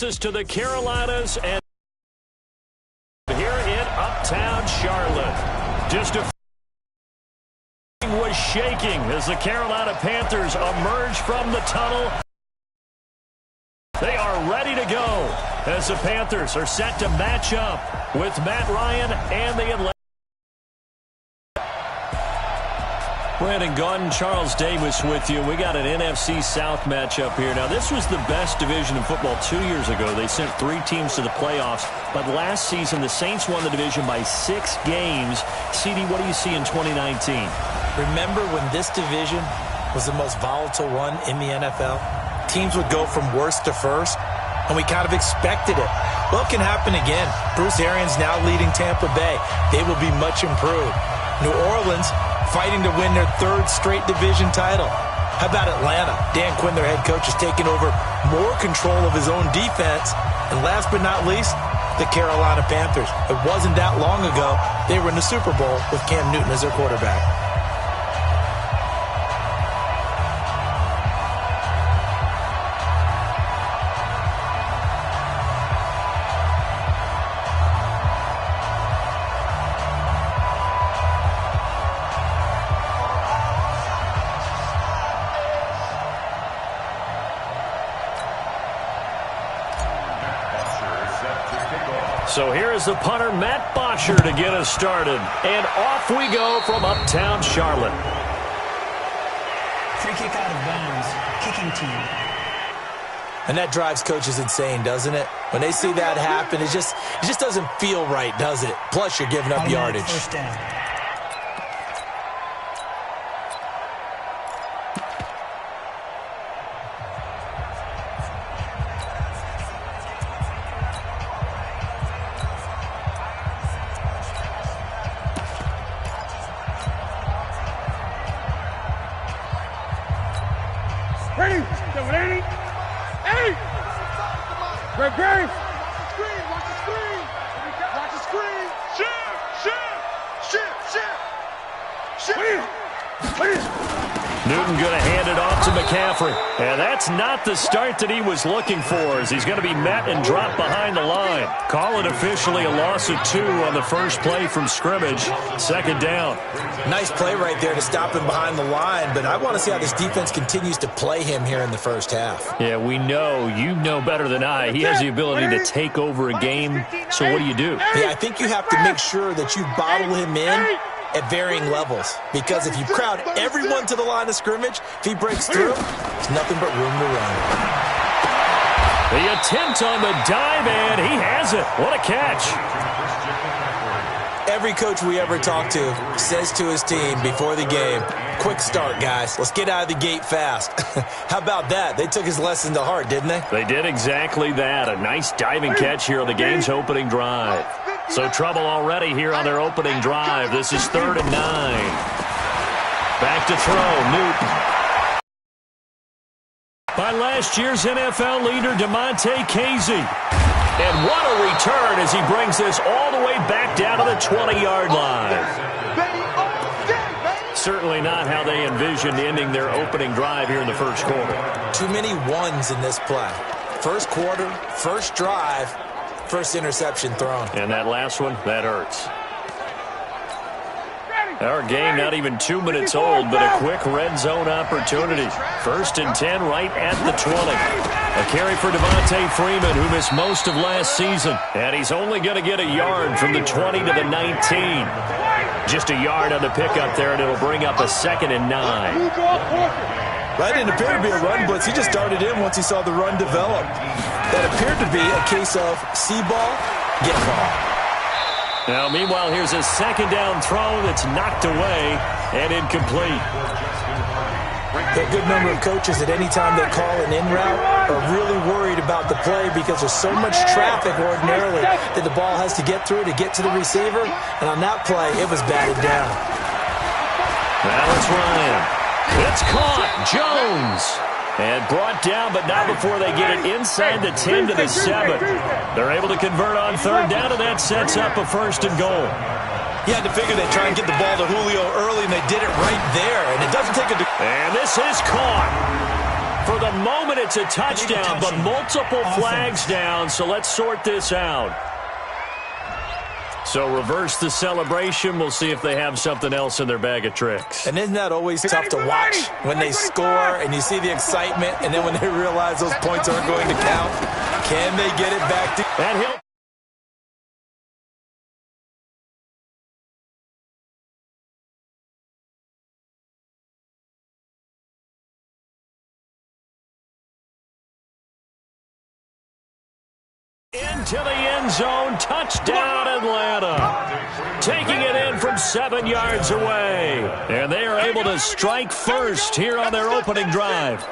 closest to the Carolinas and here in uptown Charlotte. Just a was shaking as the Carolina Panthers emerge from the tunnel. They are ready to go as the Panthers are set to match up with Matt Ryan and the Atlanta. Brandon Gaudin, Charles Davis with you. We got an NFC South matchup here. Now, this was the best division in football 2 years ago. They sent 3 teams to the playoffs. But last season, the Saints won the division by 6 games. CD, what do you see in 2019? Remember when this division was the most volatile one in the NFL? Teams would go from worst to first, and we kind of expected it. Well, it can happen again. Bruce Arians now leading Tampa Bay. They will be much improved. New Orleans fighting to win their 3rd straight division title. How about Atlanta? Dan Quinn, their head coach, is taking over more control of his own defense. And last but not least, the Carolina Panthers. It wasn't that long ago they were in the Super Bowl with Cam Newton as their quarterback. So here is the punter, Matt Bosher, to get us started. And off we go from uptown Charlotte. Free kick out of bounds, kicking team. And that drives coaches insane, doesn't it? When they see that happen, it just doesn't feel right, does it? Plus, you're giving up yardage. First down. Newton going to hand it off to McCaffrey. And that's not the start that he was looking for, as he's going to be met and dropped behind the line. Call it officially a loss of 2 on the first play from scrimmage. 2nd down. Nice play right there to stop him behind the line, but I want to see how this defense continues to play him here in the first half. Yeah, we know. You know better than I. He has the ability to take over a game. So what do you do? Yeah, I think you have to make sure that you bottle him in at varying levels, because if you crowd everyone to the line of scrimmage, if he breaks through, there's nothing but room to run. The attempt on the dive, and he has it. What a catch. Every coach we ever talk to says to his team before the game, quick start, guys. Let's get out of the gate fast. How about that? They took his lesson to heart, didn't they? They did exactly that. A nice diving catch here on the game's opening drive. So trouble already here on their opening drive. This is 3rd and 9. Back to throw, Newton. By last year's NFL leader, DeMonte Casey. And what a return as he brings this all the way back down to the 20-yard line. Certainly not how they envisioned ending their opening drive here in the first quarter. Too many ones in this play. First quarter, first drive, first interception thrown. And that last one, that hurts. Our game not even 2 minutes old, but a quick red zone opportunity. 1st and 10 right at the 20. A carry for Devontae Freeman, who missed most of last season. And he's only going to get a yard from the 20 to the 19. Just a yard on the pickup there, and it'll bring up a 2nd and 9. That didn't appear to be a run blitz. He just darted in once he saw the run develop. That appeared to be a case of see ball, get ball. Now, meanwhile, here's a 2nd down throw that's knocked away and incomplete. A good number of coaches at any time they call an in route are really worried about the play because there's so much traffic ordinarily that the ball has to get through to get to the receiver. And on that play, it was batted down. Now it's Ryan. It's caught. Jones. And brought down, but not before they get it inside the 10 to the 7. They're able to convert on 3rd down, and that sets up a 1st and goal. You had to figure they'd try and get the ball to Julio early, and they did it right there. And it doesn't take a... And this is caught. For the moment, it's a touchdown, but multiple flags down, so let's sort this out. So reverse the celebration. We'll see if they have something else in their bag of tricks. And isn't that always tough to watch when they score and you see the excitement, and then when they realize those points aren't going to count? Can they get it back to... And he'll... into the end zone, touchdown Atlanta. Taking it in from 7 yards away. And they are able to strike first here on their opening drive.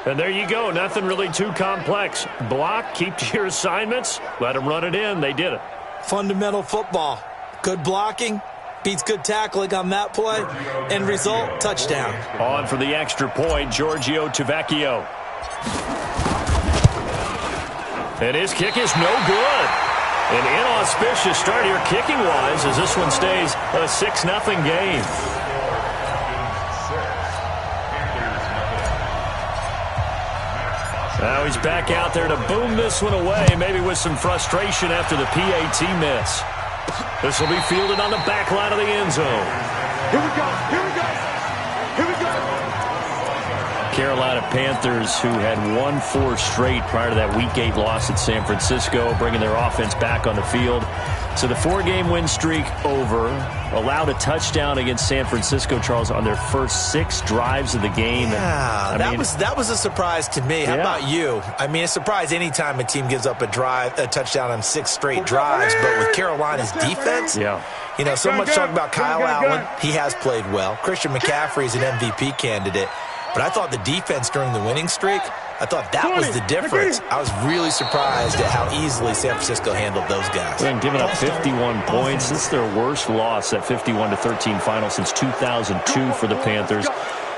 And there you go, nothing really too complex. Block, keep to your assignments, let them run it in. They did it. Fundamental football. Good blocking beats good tackling on that play. End result, touchdown. On for the extra point, Giorgio Tavecchio. And his kick is no good. An inauspicious start here kicking-wise as this one stays a 6-0 game. Now he's back out there to boom this one away, maybe with some frustration after the PAT miss. This will be fielded on the back line of the end zone. Here we go, here we go, here we go. Carolina Panthers, who had won 4 straight prior to that Week 8 loss at San Francisco, bringing their offense back on the field. So the 4-game win streak over. Allowed a touchdown against San Francisco, Charles, on their first 6 drives of the game. Yeah, that was a surprise to me. How about you? I mean, a surprise anytime a team gives up a touchdown on 6 straight drives. But with Carolina's defense, you know, so much talk about Kyle Allen. He has played well. Christian McCaffrey is an MVP candidate. But I thought the defense during the winning streak, I thought that was the difference. I was really surprised at how easily San Francisco handled those guys. They're giving up 51 points. This is their worst loss, that 51-13 final since 2002 for the Panthers.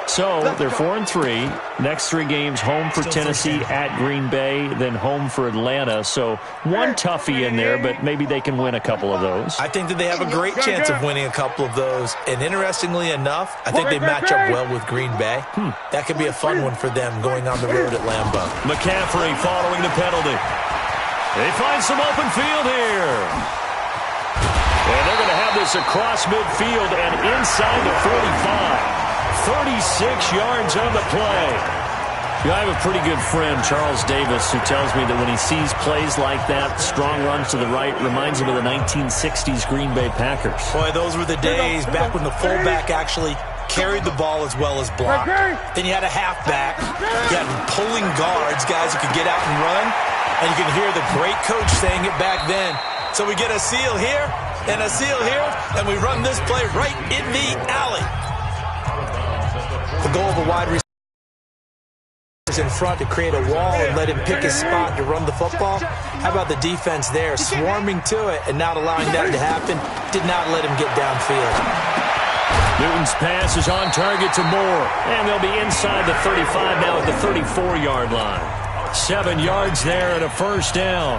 So they're 4-3. Next 3 games, home for Tennessee, at Green Bay, then home for Atlanta. So one toughie in there, but maybe they can win a couple of those. I think that they have a great chance of winning a couple of those. And interestingly enough, I think they match up well with Green Bay. That could be a fun one for them going on the road at Lambeau. McCaffrey following the penalty. They find some open field here. And they're going to have this across midfield and inside the 45. 36 yards on the play. I have a pretty good friend, Charles Davis, who tells me that when he sees plays like that, strong runs to the right, reminds him of the 1960s Green Bay Packers. Boy, those were the days back when the fullback actually carried the ball as well as blocked. Then you had a halfback. You had pulling guards, guys who could get out and run. And you can hear the great coach saying it back then. So we get a seal here and a seal here, and we run this play right in the alley. The goal of a wide receiver is in front to create a wall and let him pick his spot to run the football. How about the defense there, swarming to it and not allowing that to happen? Did not let him get downfield. Newton's pass is on target to Moore, and they'll be inside the 35 now at the 34-yard line. 7 yards there and a first down.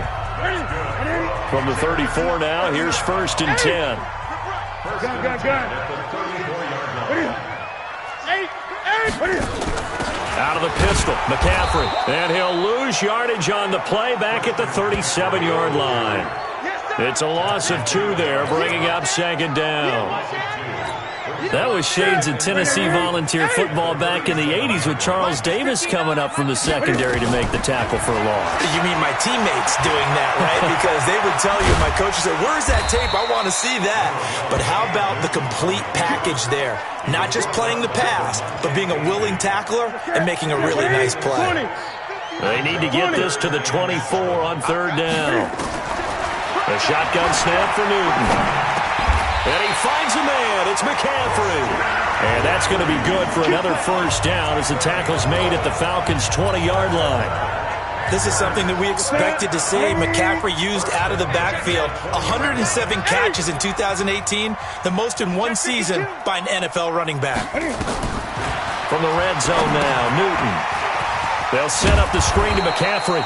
From the 34 now, here's 1st and 10. Out of the pistol, McCaffrey. And he'll lose yardage on the play back at the 37-yard line. It's a loss of 2 there, bringing up 2nd down. That was shades of Tennessee volunteer football back in the 80s with Charles Davis coming up from the secondary to make the tackle for a loss. You mean my teammates doing that, right? Because they would tell you, my coach would say, where's that tape? I want to see that. But how about the complete package there? Not just playing the pass, but being a willing tackler and making a really nice play. They need to get this to the 24 on 3rd down. A shotgun snap for Newton. And he finds a man. It's McCaffrey. And that's going to be good for another first down as the tackle's made at the Falcons' 20-yard line. This is something that we expected to see. McCaffrey used out of the backfield. 107 catches in 2018, the most in one season by an NFL running back. From the red zone now, Newton. They'll set up the screen to McCaffrey.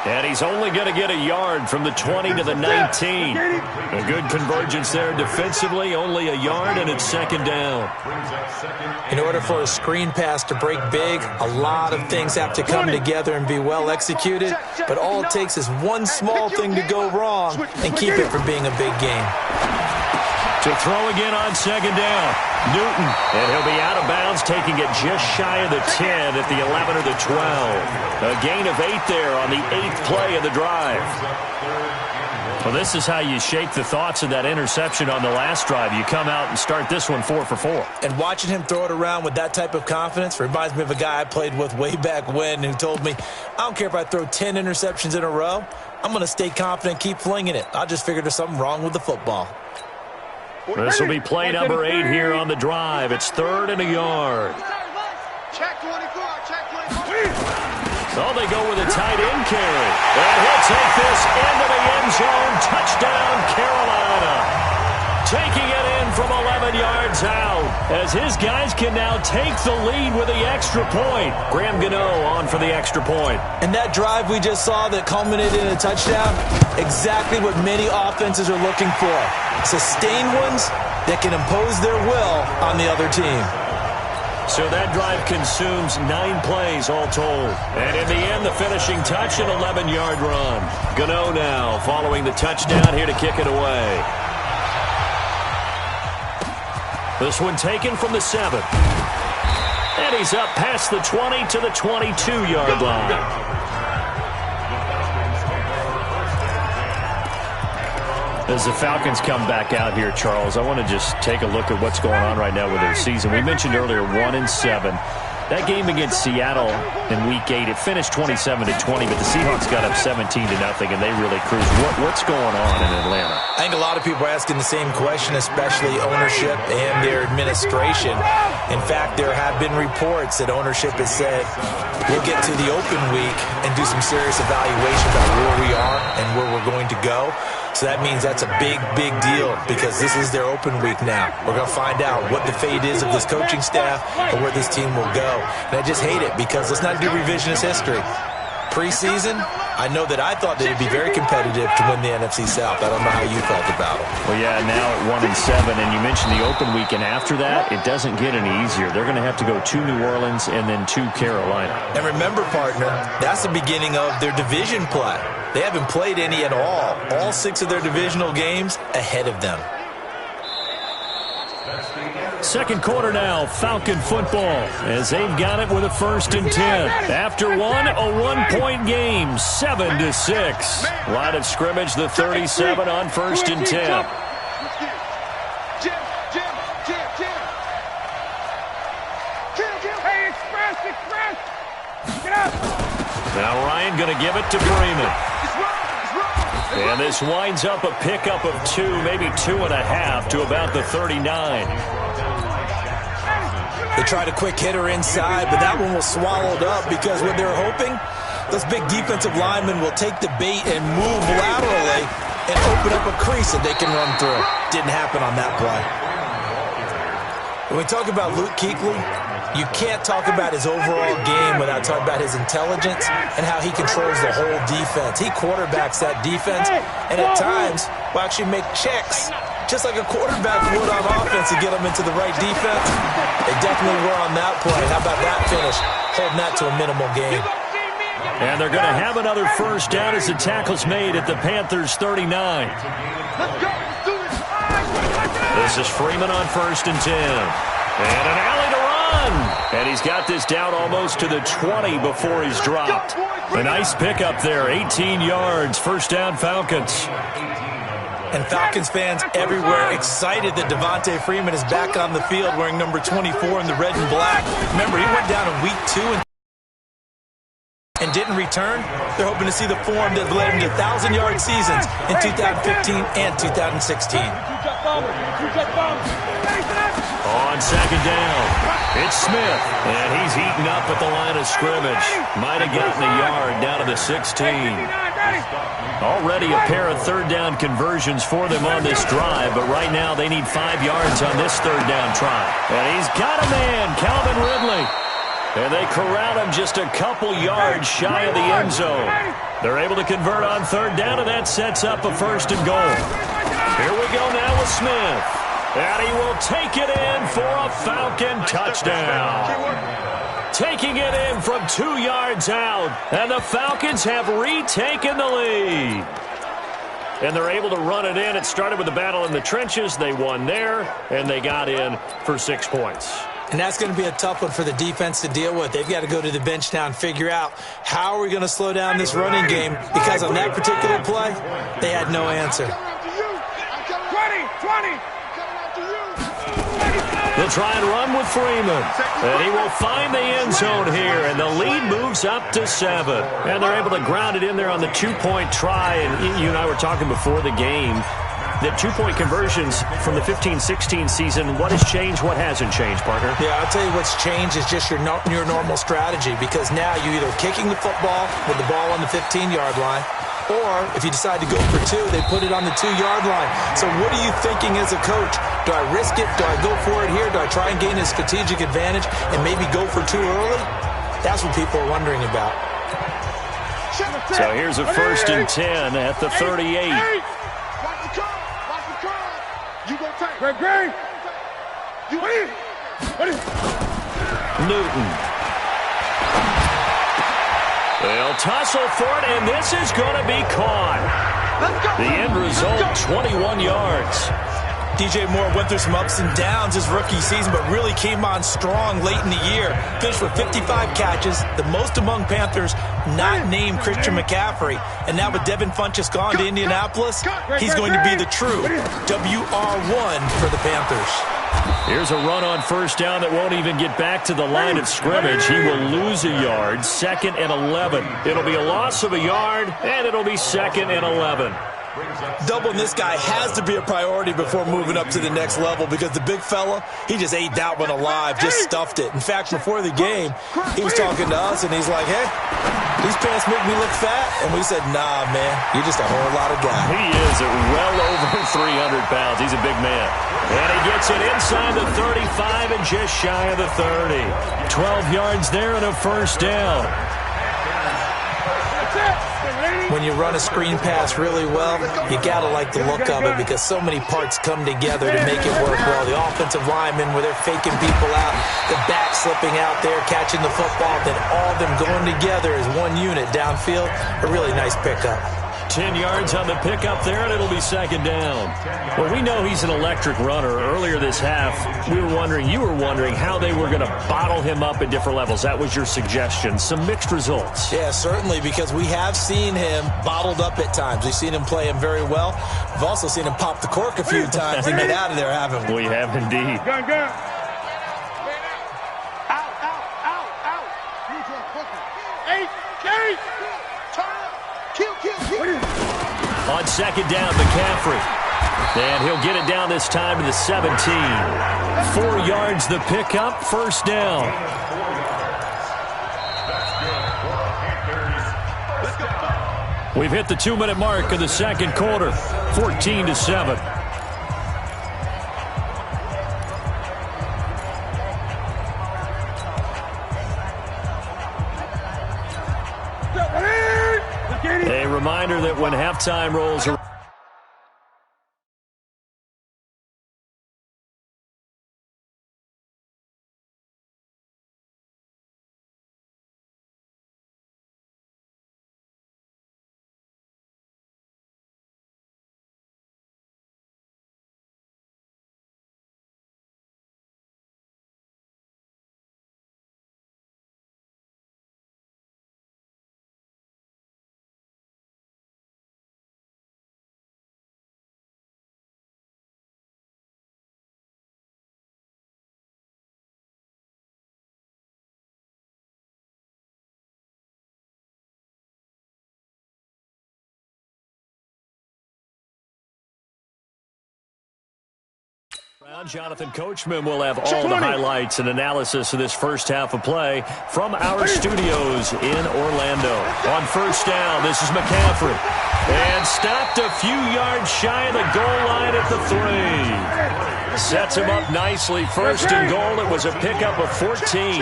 And he's only going to get a yard from the 20 to the 19. A good convergence there defensively, only a yard, and it's second down. In order for a screen pass to break big, a lot of things have to come together and be well executed, but all it takes is one small thing to go wrong and keep it from being a big game. To throw again on second down, Newton, and he'll be out of bounds, taking it just shy of the 10 at the 11 or the 12. A gain of 8 there on the 8th play of the drive. Well, this is how you shake the thoughts of that interception on the last drive. You come out and start this one 4 for 4. And watching him throw it around with that type of confidence reminds me of a guy I played with way back when who told me, I don't care if I throw 10 interceptions in a row. I'm going to stay confident, keep flinging it. I just figured there's something wrong with the football. This will be play number 8 here on the drive. It's 3rd and a yard. Check 24, check 24. So they go with a tight end carry. And he'll take this into the end zone. Touchdown, Carolina. Taking it in from 11 yards out as his guys can now take the lead with the extra point. Graham Gano on for the extra point. And that drive we just saw that culminated in a touchdown, exactly what many offenses are looking for. Sustained ones that can impose their will on the other team. So that drive consumes 9 plays all told. And in the end, the finishing touch, an 11-yard run. Gano now following the touchdown here to kick it away. This one taken from the 7. And he's up past the 20 to the 22-yard line. As the Falcons come back out here, Charles, I want to just take a look at what's going on right now with their season. We mentioned earlier 1-7. That game against Seattle in Week 8, it finished 27-20, but the Seahawks got up 17-0, and they really cruised. What's going on in Atlanta? I think a lot of people are asking the same question, especially ownership and their administration. In fact, there have been reports that ownership has said, we'll get to the open week and do some serious evaluation about where we are and where we're going to go. So that means that's a big, big deal because this is their open week now. We're going to find out what the fate is of this coaching staff and where this team will go. And I just hate it because let's not do revisionist history. Preseason, I know that I thought they'd be very competitive to win the NFC South. I don't know how you felt about it. Well, yeah, now at 1-7, and you mentioned the open week, and after that, it doesn't get any easier. They're going to have to go to New Orleans and then to Carolina. And remember, partner, that's the beginning of their division play. They haven't played any at all 6 of their divisional games ahead of them. Second quarter now, Falcon football, as they've got it with a 1st and 10. After one, a 1-point game, 7-6. Line of scrimmage, the 37 on 1st and 10. Now Ryan going to give it to Freeman. And this winds up a pickup of 2, maybe 2.5 to about the 39. They tried a quick hitter inside, but that one was swallowed up because what they're hoping, those big defensive linemen will take the bait and move laterally and open up a crease that they can run through. Didn't happen on that play. When we talk about Luke Kuechly, you can't talk about his overall game without talking about his intelligence and how he controls the whole defense. He quarterbacks that defense and at times will actually make checks just like a quarterback would on offense to get them into the right defense. They definitely were on that play. How about that finish? Holding that to a minimal gain. And they're going to have another 1st down as the tackle's made at the Panthers' 39. This is Freeman on 1st and 10. And an alley to run. And he's got this down almost to the 20 before he's dropped. A nice pickup there, 18 yards, 1st down Falcons. And Falcons fans everywhere excited that Devontae Freeman is back on the field wearing number 24 in the red and black. Remember, he went down in week 2 and didn't return. They're hoping to see the form that led him to 1,000-yard seasons in 2015 and 2016. On second down, it's Smith, and he's eaten up at the line of scrimmage. Might have gotten a yard down to the 16. Already a pair of 3rd down conversions for them on this drive, but right now they need 5 yards on this 3rd down try. And he's got a man, Calvin Ridley. And they corral him just a couple yards shy of the end zone. They're able to convert on third down, and that sets up a first and goal. Here we go now with Smith. And he will take it in for a Falcon touchdown. Taking it in from 2 yards out. And the Falcons have retaken the lead. And they're able to run it in. It started with the battle in the trenches. They won there, and they got in for 6 points. And that's going to be a tough one for the defense to deal with. They've got to go to the bench now and figure out how are we going to slow down this running game, because on that particular play, they had no answer. 20. They'll try and run with Freeman. And he will find the end zone here, and the lead moves up to 7. And they're able to ground it in there on the 2-point try. And you and I were talking before the game that 2-point conversions from the 15-16 season, what has changed, what hasn't changed, partner? Yeah, I'll tell you what's changed is just your normal strategy, because now you're either kicking the football with the ball on the 15-yard line, or if you decide to go for 2, they put it on the 2-yard line. So what are you thinking as a coach? Do I risk it? Do I go for it here? Do I try and gain a strategic advantage and maybe go for 2 early? That's what people are wondering about. So here's a first and 10 at the 38. Greg. Newton. They'll tussle for it, and this is going to be caught. The end result, 21 yards. DJ Moore went through some ups and downs his rookie season, but really came on strong late in the year. Finished with 55 catches, the most among Panthers not named Christian McCaffrey. And now with Devin Funchess gone to Indianapolis, he's going to be the true WR1 for the Panthers. Here's a run on first down that won't even get back to the line of scrimmage. He will lose a yard, 2nd and 11. It'll be a loss of a yard, and it'll be 2nd and 11. Doubling this guy has to be a priority before moving up to the next level, because the big fella, he just ate that one alive, just stuffed it. In fact, before the game, he was talking to us, and he's like, hey, these pants make me look fat. And we said, nah, man, you're just a whole lot of guy. He is at well over 300 pounds. He's a big man. And he gets it inside the 35 and just shy of the 30. 12 yards there and a first down. When you run a screen pass really well, you got to like the look of it, because so many parts come together to make it work well. The offensive linemen, where they're faking people out, the back slipping out there, catching the football, then all of them going together as one unit downfield. A really nice pickup. 10 yards on the pickup there, and it'll be 2nd down. Well, we know he's an electric runner. Earlier this half, you were wondering how they were going to bottle him up at different levels. That was your suggestion. Some mixed results. Yeah, certainly, because we have seen him bottled up at times. We've seen him play him very well. We've also seen him pop the cork a few times and get out of there, haven't we? We have indeed. Gun. On 2nd down, McCaffrey. And he'll get it down this time to the 17. 4 yards the pickup, first down. We've hit the 2-minute mark of the second quarter, 14-7. A reminder that when halftime rolls around, Jonathan Coachman will have all the highlights and analysis of this first half of play from our studios in Orlando. On first down, this is McCaffrey. And stopped a few yards shy of the goal line at the 3. Sets him up nicely. First and goal. It was a pickup of 14.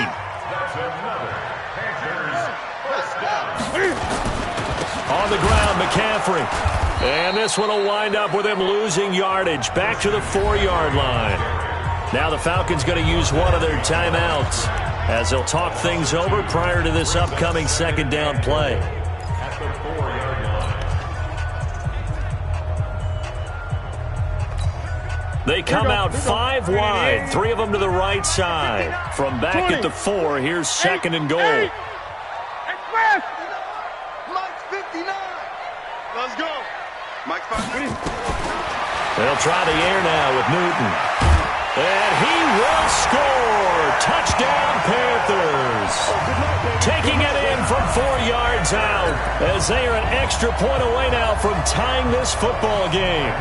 On the ground, McCaffrey. And this one will wind up with him losing yardage back to the 4-yard line. Now the Falcons going to use one of their timeouts as they'll talk things over prior to this upcoming second down play. At the 4-yard line. They come out 5 wide, 3 of them to the right side. From back at the 4, here's second and goal. Express! Mike's 59. Let's go. Mike's 59. They'll try the air now with Newton. And he will score. Touchdown, Panthers. Taking it in from 4 yards out as they are an extra point away now from tying this football game.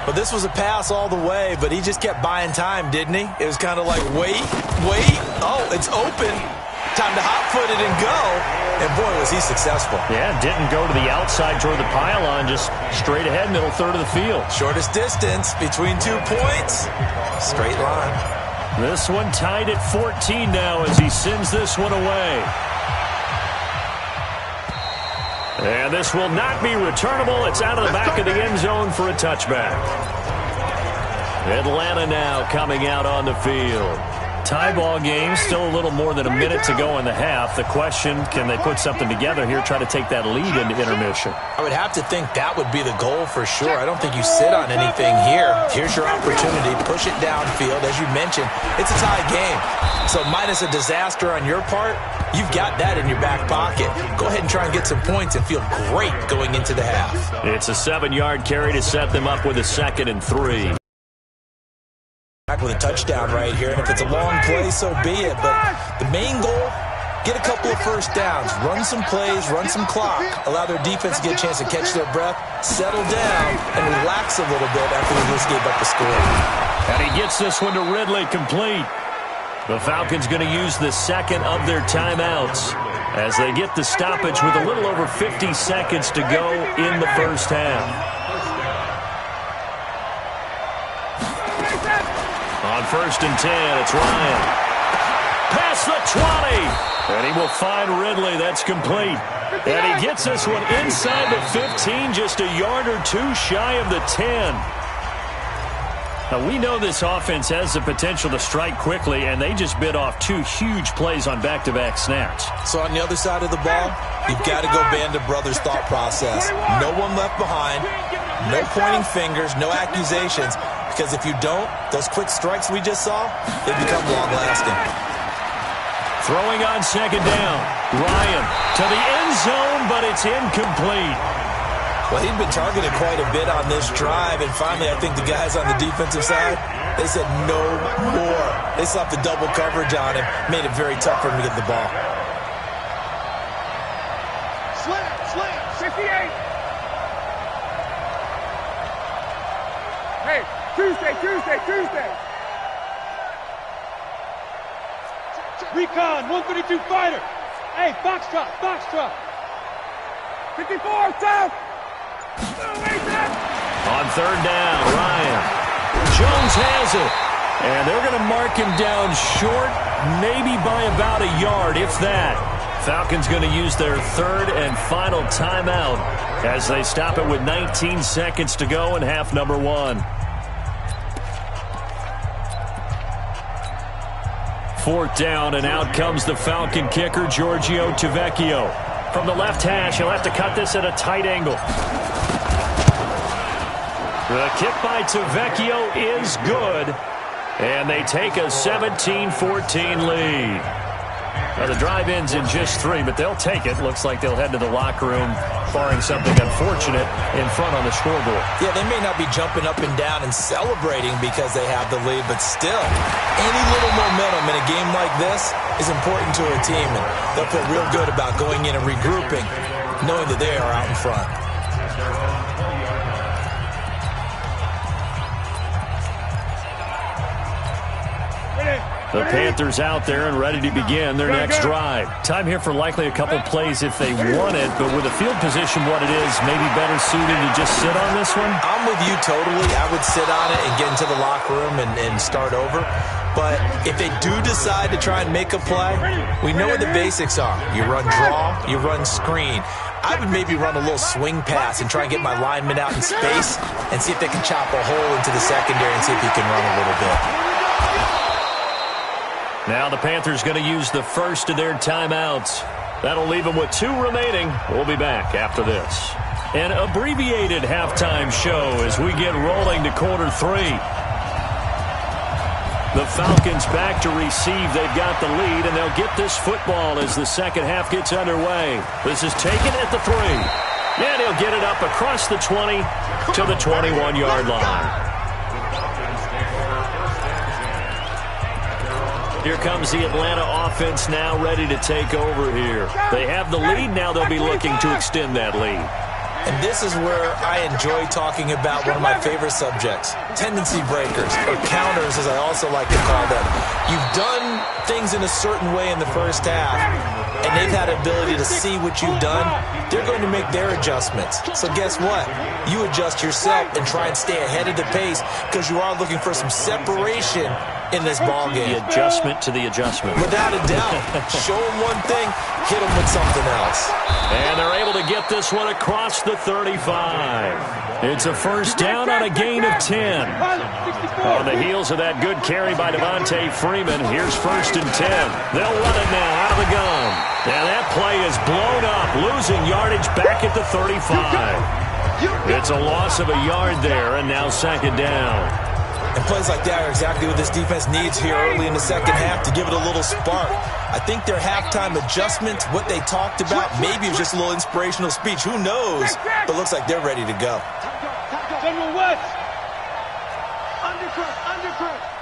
But this was a pass all the way, but he just kept buying time, didn't he? It was kind of like, wait. Oh, it's open. Time to hot-foot it and go. And, boy, was he successful. Yeah, didn't go to the outside toward the pylon, just straight ahead, middle third of the field. Shortest distance between 2 points. Straight line. This one tied at 14 now as he sends this one away. And this will not be returnable. It's out of the back of the end zone for a touchback. Atlanta now coming out on the field. Tie ball game, still a little more than a minute to go in the half. The question, can they put something together here, try to take that lead into intermission? I would have to think that would be the goal for sure. I don't think you sit on anything here. Here's your opportunity. Push it downfield. As you mentioned, it's a tie game. So minus a disaster on your part, you've got that in your back pocket. Go ahead and try and get some points and feel great going into the half. It's a 7-yard carry to set them up with a 2nd and 3. With a touchdown right here, and if it's a long play, so be it. But the main goal, get a couple of first downs, run some plays, run some clock, allow their defense to get a chance to catch their breath, settle down, and relax a little bit after they just gave up the score. And he gets this one to Ridley, complete. The Falcons going to use the second of their timeouts as they get the stoppage with a little over 50 seconds to go in the first half. On 1st and 10, it's Ryan. Past the 20. And he will find Ridley. That's complete. And he gets this one inside the 15, just a yard or 2 shy of the 10. Now, we know this offense has the potential to strike quickly, and they just bit off 2 huge plays on back-to-back snaps. So on the other side of the ball, you've got to go Band of Brothers thought process. No one left behind, no pointing fingers, no accusations. Because if you don't, those quick strikes we just saw, they become long-lasting. Throwing on 2nd down. Ryan to the end zone, but it's incomplete. Well, he'd been targeted quite a bit on this drive, and finally I think the guys on the defensive side, they said no more. They slapped the double coverage on him, made it very tough for him to get the ball. Slam, 68. Hey, Tuesday. Recon, 132 fighter. Hey, box truck. 54, south. On 3rd down, Ryan. Jones has it. And they're going to mark him down short, maybe by about a yard, if that. Falcons going to use their 3rd and final timeout as they stop it with 19 seconds to go in half number 1. 4th down, and out comes the Falcon kicker, Giorgio Tavecchio. From the left hash, he'll have to cut this at a tight angle. The kick by Tavecchio is good, and they take a 17-14 lead. Now the drive ends in just 3, but they'll take it. Looks like they'll head to the locker room, barring something unfortunate, in front on the scoreboard. Yeah, they may not be jumping up and down and celebrating because they have the lead, but still, any little momentum in a game like this is important to a team, and they'll feel real good about going in and regrouping, knowing that they are out in front. The Panthers out there and ready to begin their next drive. Time here for likely a couple plays if they want it, but with the field position what it is, maybe better suited to just sit on this one? I'm with you totally. I would sit on it and get into the locker room and start over. But if they do decide to try and make a play, we know what the basics are. You run draw, you run screen. I would maybe run a little swing pass and try and get my lineman out in space and see if they can chop a hole into the secondary and see if he can run a little bit. Now the Panthers going to use the first of their timeouts. That'll leave them with 2 remaining. We'll be back after this. An abbreviated halftime show as we get rolling to quarter 3. The Falcons back to receive. They've got the lead, and they'll get this football as the second half gets underway. This is taken at the 3. And he'll get it up across the 20 to the 21-yard line. Here comes the Atlanta offense now ready to take over here. They have the lead. Now they'll be looking to extend that lead. And this is where I enjoy talking about one of my favorite subjects, tendency breakers, or counters as I also like to call them. You've done things in a certain way in the first half, and they've had the ability to see what you've done. They're going to make their adjustments. So guess what? You adjust yourself and try and stay ahead of the pace because you are looking for some separation in this ball game. The adjustment to the adjustment. Without a doubt. Show them one thing, hit them with something else. And they're able to get this one across the 35. It's a first down on a gain of 10. On the heels of that good carry by Devontae Freeman, here's 1st and 10. They'll run it now out of the gun. And that play is blown up, losing yardage back at the 35. It's a loss of a yard there, and now 2nd down. And plays like that are exactly what this defense needs here early in the second half to give it a little spark. I think their halftime adjustments, what they talked about, maybe it was just a little inspirational speech. Who knows? But looks like they're ready to go. General West.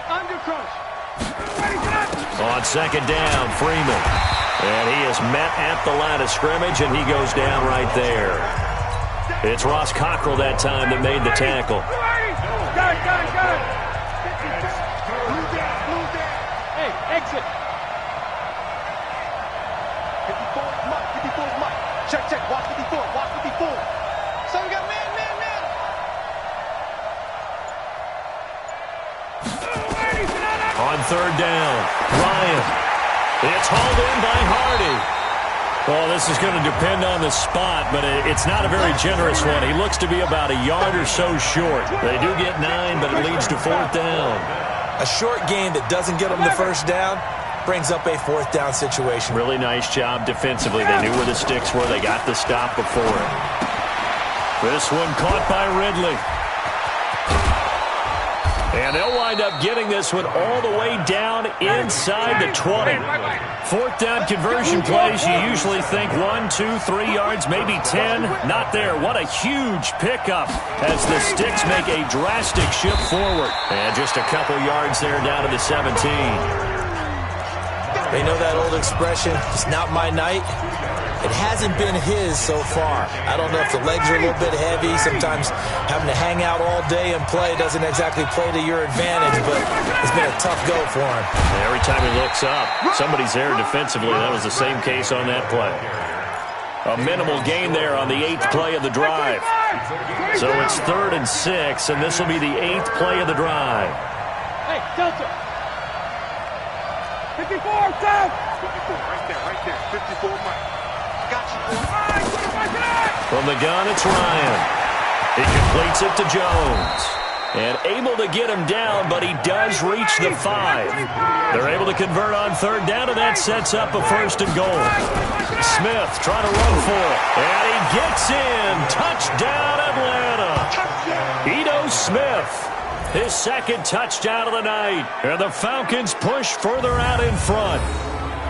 Undercrush. On 2nd down, Freeman. And he is met at the line of scrimmage, and he goes down right there. It's Ross Cockrell that time that made the tackle. Got it. Hey, exit. 54 is Mike. Check. Watch 54. So we got man. On 3rd down, Ryan. It's hauled in by Hardy. Well, this is going to depend on the spot, but it's not a very generous one. He looks to be about a yard or so short. They do get 9, but it leads to 4th down. A short game that doesn't get them the first down brings up a 4th down situation. Really nice job defensively. They knew where the sticks were. They got the stop before it. This one caught by Ridley. And they'll wind up getting this one all the way down inside the 20. 4th down conversion plays, you usually think 1, 2, 3 yards, maybe 10. Not there. What a huge pickup as the sticks make a drastic shift forward. And just a couple yards there down to the 17. They know that old expression, it's not my night. It hasn't been his so far. I don't know if the legs are a little bit heavy. Sometimes having to hang out all day and play doesn't exactly play to your advantage, but it's been a tough go for him. Every time he looks up, somebody's there defensively. That was the same case on that play. A minimal gain there on the 8th play of the drive. So it's 3rd and 6, and this will be the 8th play of the drive. Hey, Delta. 54, down. 54, right there. 54, Mike. From the gun, it's Ryan. He completes it to Jones. And able to get him down, but he does reach the 5. They're able to convert on 3rd down, and that sets up a 1st and goal. Smith trying to run for it. And he gets in. Touchdown, Atlanta. Ito Smith. His 2nd touchdown of the night. And the Falcons push further out in front.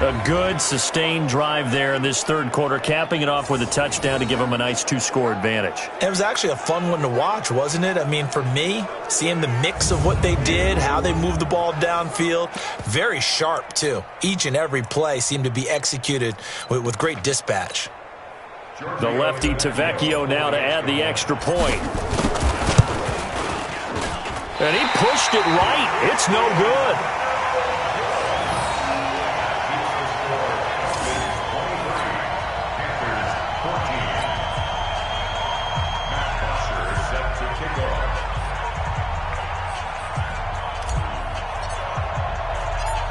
A good, sustained drive there in this 3rd quarter, capping it off with a touchdown to give them a nice 2-score advantage. It was actually a fun one to watch, wasn't it? I mean, for me, seeing the mix of what they did, how they moved the ball downfield, very sharp, too. Each and every play seemed to be executed with great dispatch. The lefty Tavecchio now to add the extra point. And he pushed it right. It's no good.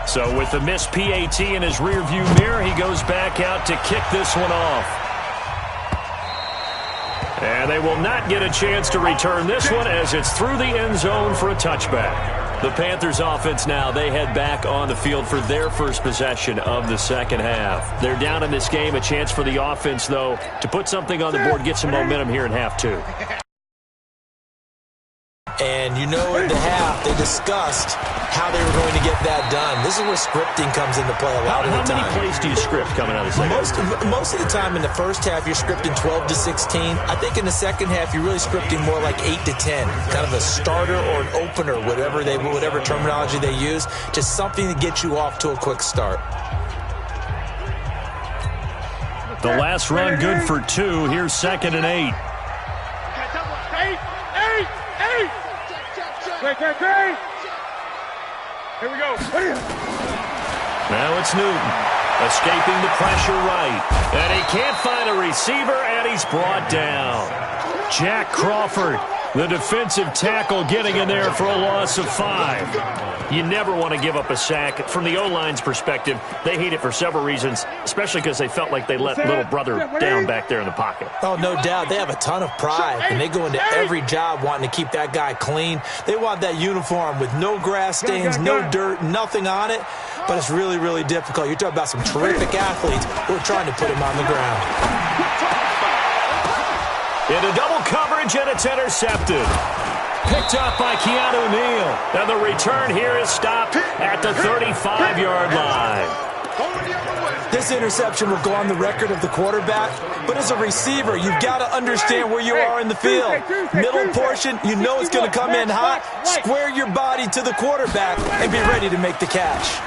So with the missed PAT in his rearview mirror, he goes back out to kick this one off. And they will not get a chance to return this one as it's through the end zone for a touchback. The Panthers offense now, they head back on the field for their first possession of the second half. They're down in this game, a chance for the offense, though, to put something on the board, get some momentum here in half two. And you know at the half, they discussed how they were going to get that done. This is where scripting comes into play a lot of the time. How many plays do you script coming out of the second? Most of the time in the first half, you're scripting 12 to 16. I think in the second half, you're really scripting more like 8 to 10. Kind of a starter or an opener, whatever terminology they use. Just something to get you off to a quick start. The last run good for 2. Here's 2nd and 8. Great. Here we go. Now it's Newton, escaping the pressure right. And he can't find a receiver, and he's brought down. Jack Crawford, the defensive tackle, getting in there for a loss of 5. You never want to give up a sack. From the O-line's perspective, they hate it for several reasons, especially because they felt like they let little brother down back there in the pocket. Oh, no doubt. They have a ton of pride, and they go into every job wanting to keep that guy clean. They want that uniform with no grass stains, no dirt, nothing on it, but it's really, really difficult. You're talking about some terrific athletes who are trying to put him on the ground. Into double coverage, and it's intercepted. Picked up by Keanu Neal. And the return here is stopped at the 35-yard line. This interception will go on the record of the quarterback, but as a receiver, you've got to understand where you are in the field. Middle portion, you know it's going to come in hot. Square your body to the quarterback and be ready to make the catch.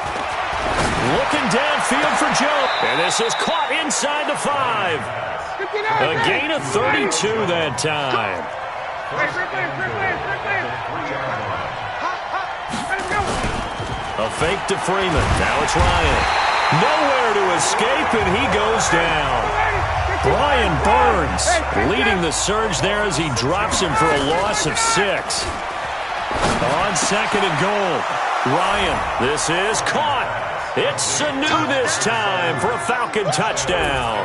Looking downfield for Joe. And this is caught inside the 5. A gain of 32 that time. A fake to Freeman. Now it's Ryan. Nowhere to escape, and he goes down. Brian Burns leading the surge there as he drops him for a loss of 6. On 2nd and goal. Ryan, this is caught. It's Sanu this time for a Falcon touchdown.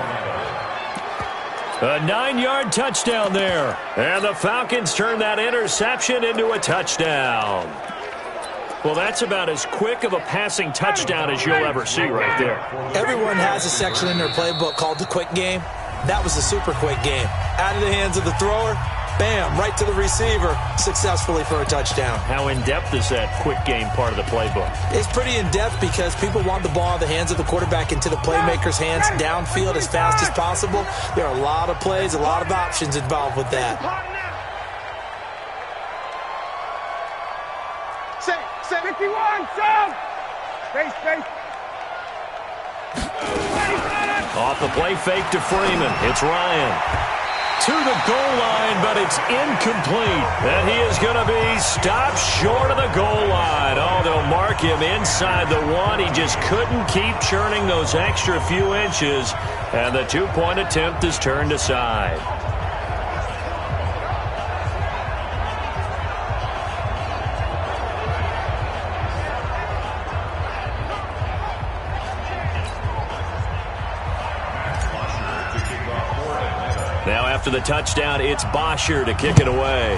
A 9-yard touchdown there. And the Falcons turn that interception into a touchdown. Well, that's about as quick of a passing touchdown as you'll ever see right there. Everyone has a section in their playbook called the quick game. That was a super quick game. Out of the hands of the thrower, bam, right to the receiver, successfully for a touchdown. How in-depth is that quick game part of the playbook? It's pretty in-depth because people want the ball in the hands of the quarterback into the playmaker's hands downfield as fast as possible. There are a lot of plays, a lot of options involved with that. Set 51, sound. Space. Off the play fake to Freeman. It's Ryan. To the goal line, but it's incomplete. And he is going to be stopped short of the goal line. Oh, they'll mark him inside the 1. He just couldn't keep churning those extra few inches. And the 2-point attempt is turned aside. Now after the touchdown, it's Bosher to kick it away.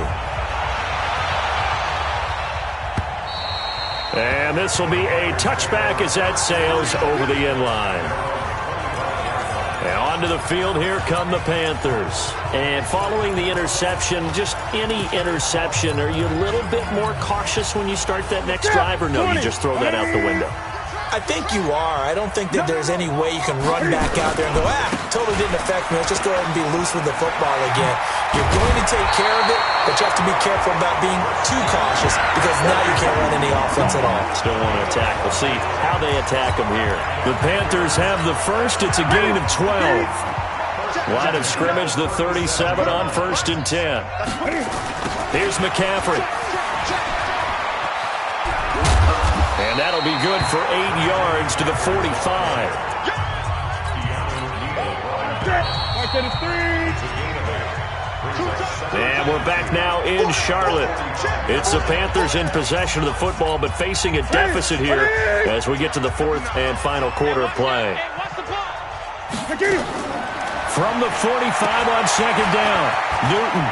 And this will be a touchback as that sails over the end line. And onto the field, here come the Panthers. And following the interception, just any interception, are you a little bit more cautious when you start that next drive, or no, you just throw that out the window? I think you are. I don't think that there's any way you can run back out there and go, totally didn't affect me. Let's just go ahead and be loose with the football again. You're going to take care of it, but you have to be careful about being too cautious because now you can't run any offense at all. Still want to attack. We'll see how they attack them here. The Panthers have the first. It's a gain of 12. Line of scrimmage, the 37 on 1st and 10. Here's McCaffrey. And that'll be good for 8 yards to the 45. And we're back now in Charlotte. It's the Panthers in possession of the football, but facing a deficit here as we get to the fourth and final quarter of play. From the 45 on second down, Newton.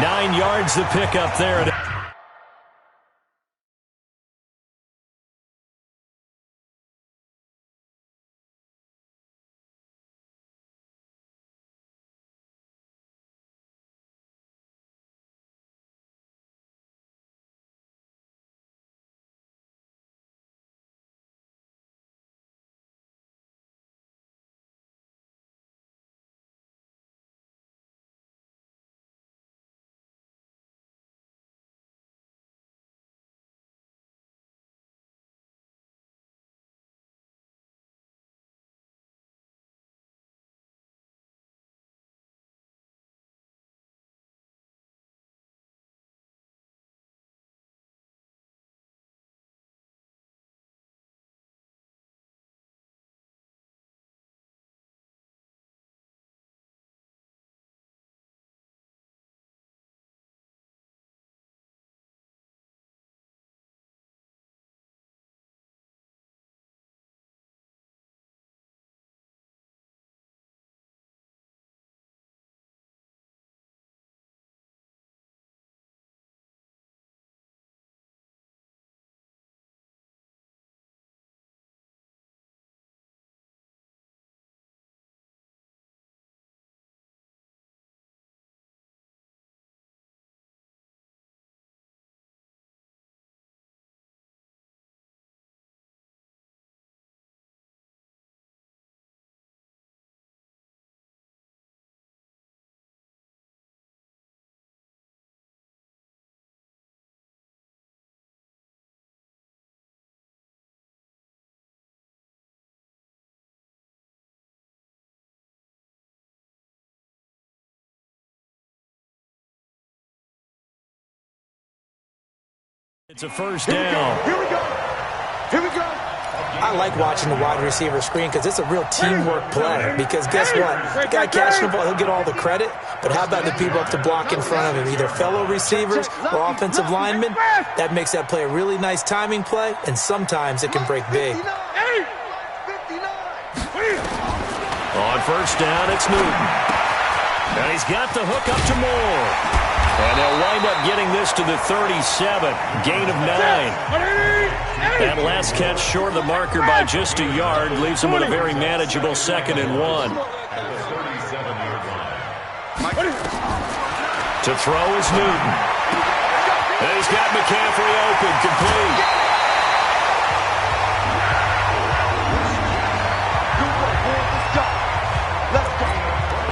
9 yards to pick up there. It's a first down. Here we go. Here we go. I like watching the wide receiver screen because it's a real teamwork play. Because guess what? The guy catching the ball, he'll get all the credit. But how about the people up to block in front of him? Either fellow receivers or offensive linemen. That makes that play a really nice timing play, and sometimes it can break big. On first down, it's Newton. And he's got the hook up to Moore. And they'll wind up getting this to the 37. Gain of 9. That last catch short of the marker by just a yard leaves him with a very manageable 2nd and 1. To throw is Newton. And he's got McCaffrey open, complete.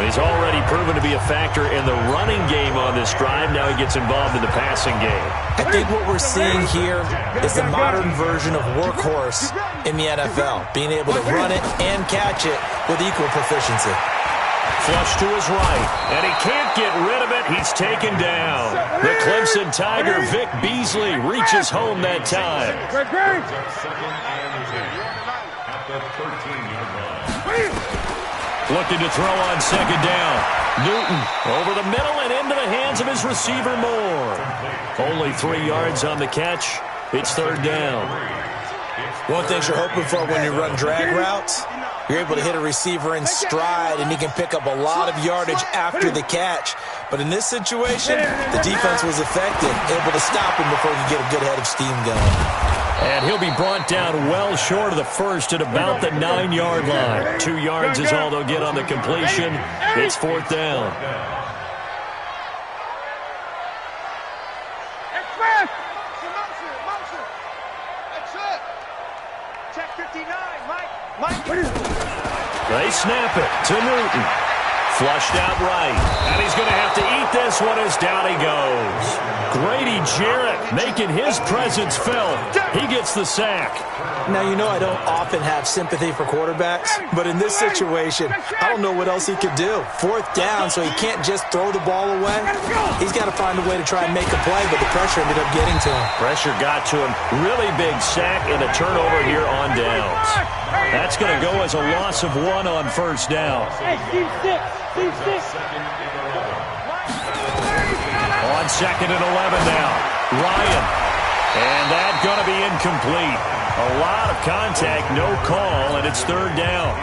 He's already proven to be a factor in the running game on this drive. Now he gets involved in the passing game. I think what we're seeing here is the modern version of workhorse in the NFL, being able to run it and catch it with equal proficiency. Flush to his right, and he can't get rid of it. He's taken down. The Clemson Tiger, Vic Beasley, reaches home that time. Looking to throw on second down. Newton over the middle and into the hands of his receiver Moore. Only 3 yards on the catch. It's third down. One thing you're hoping for when you run drag routes, you're able to hit a receiver in stride, and he can pick up a lot of yardage after the catch. But in this situation, the defense was effective, able to stop him before he could get a good head of steam going. And he'll be brought down well short of the first at about the 9-yard line. 2 yards is all they'll get on the completion. It's fourth down. Check 59, Mike. They snap it to Newton. Flushed out right. And he's going to have to eat this one as down he goes. Grady Jarrett making his presence felt. He gets the sack. Now, you know I don't often have sympathy for quarterbacks, but in this situation, I don't know what else he could do. Fourth down, so he can't just throw the ball away. He's got to find a way to try and make a play, but the pressure ended up getting to him. Pressure got to him. Really big sack and a turnover here on downs. That's going to go as a loss of 1 on first down. Hey, team 6. Team 6. On 2nd and 11 now. Ryan. And that's going to be incomplete. A lot of contact, no call, and it's 3rd down.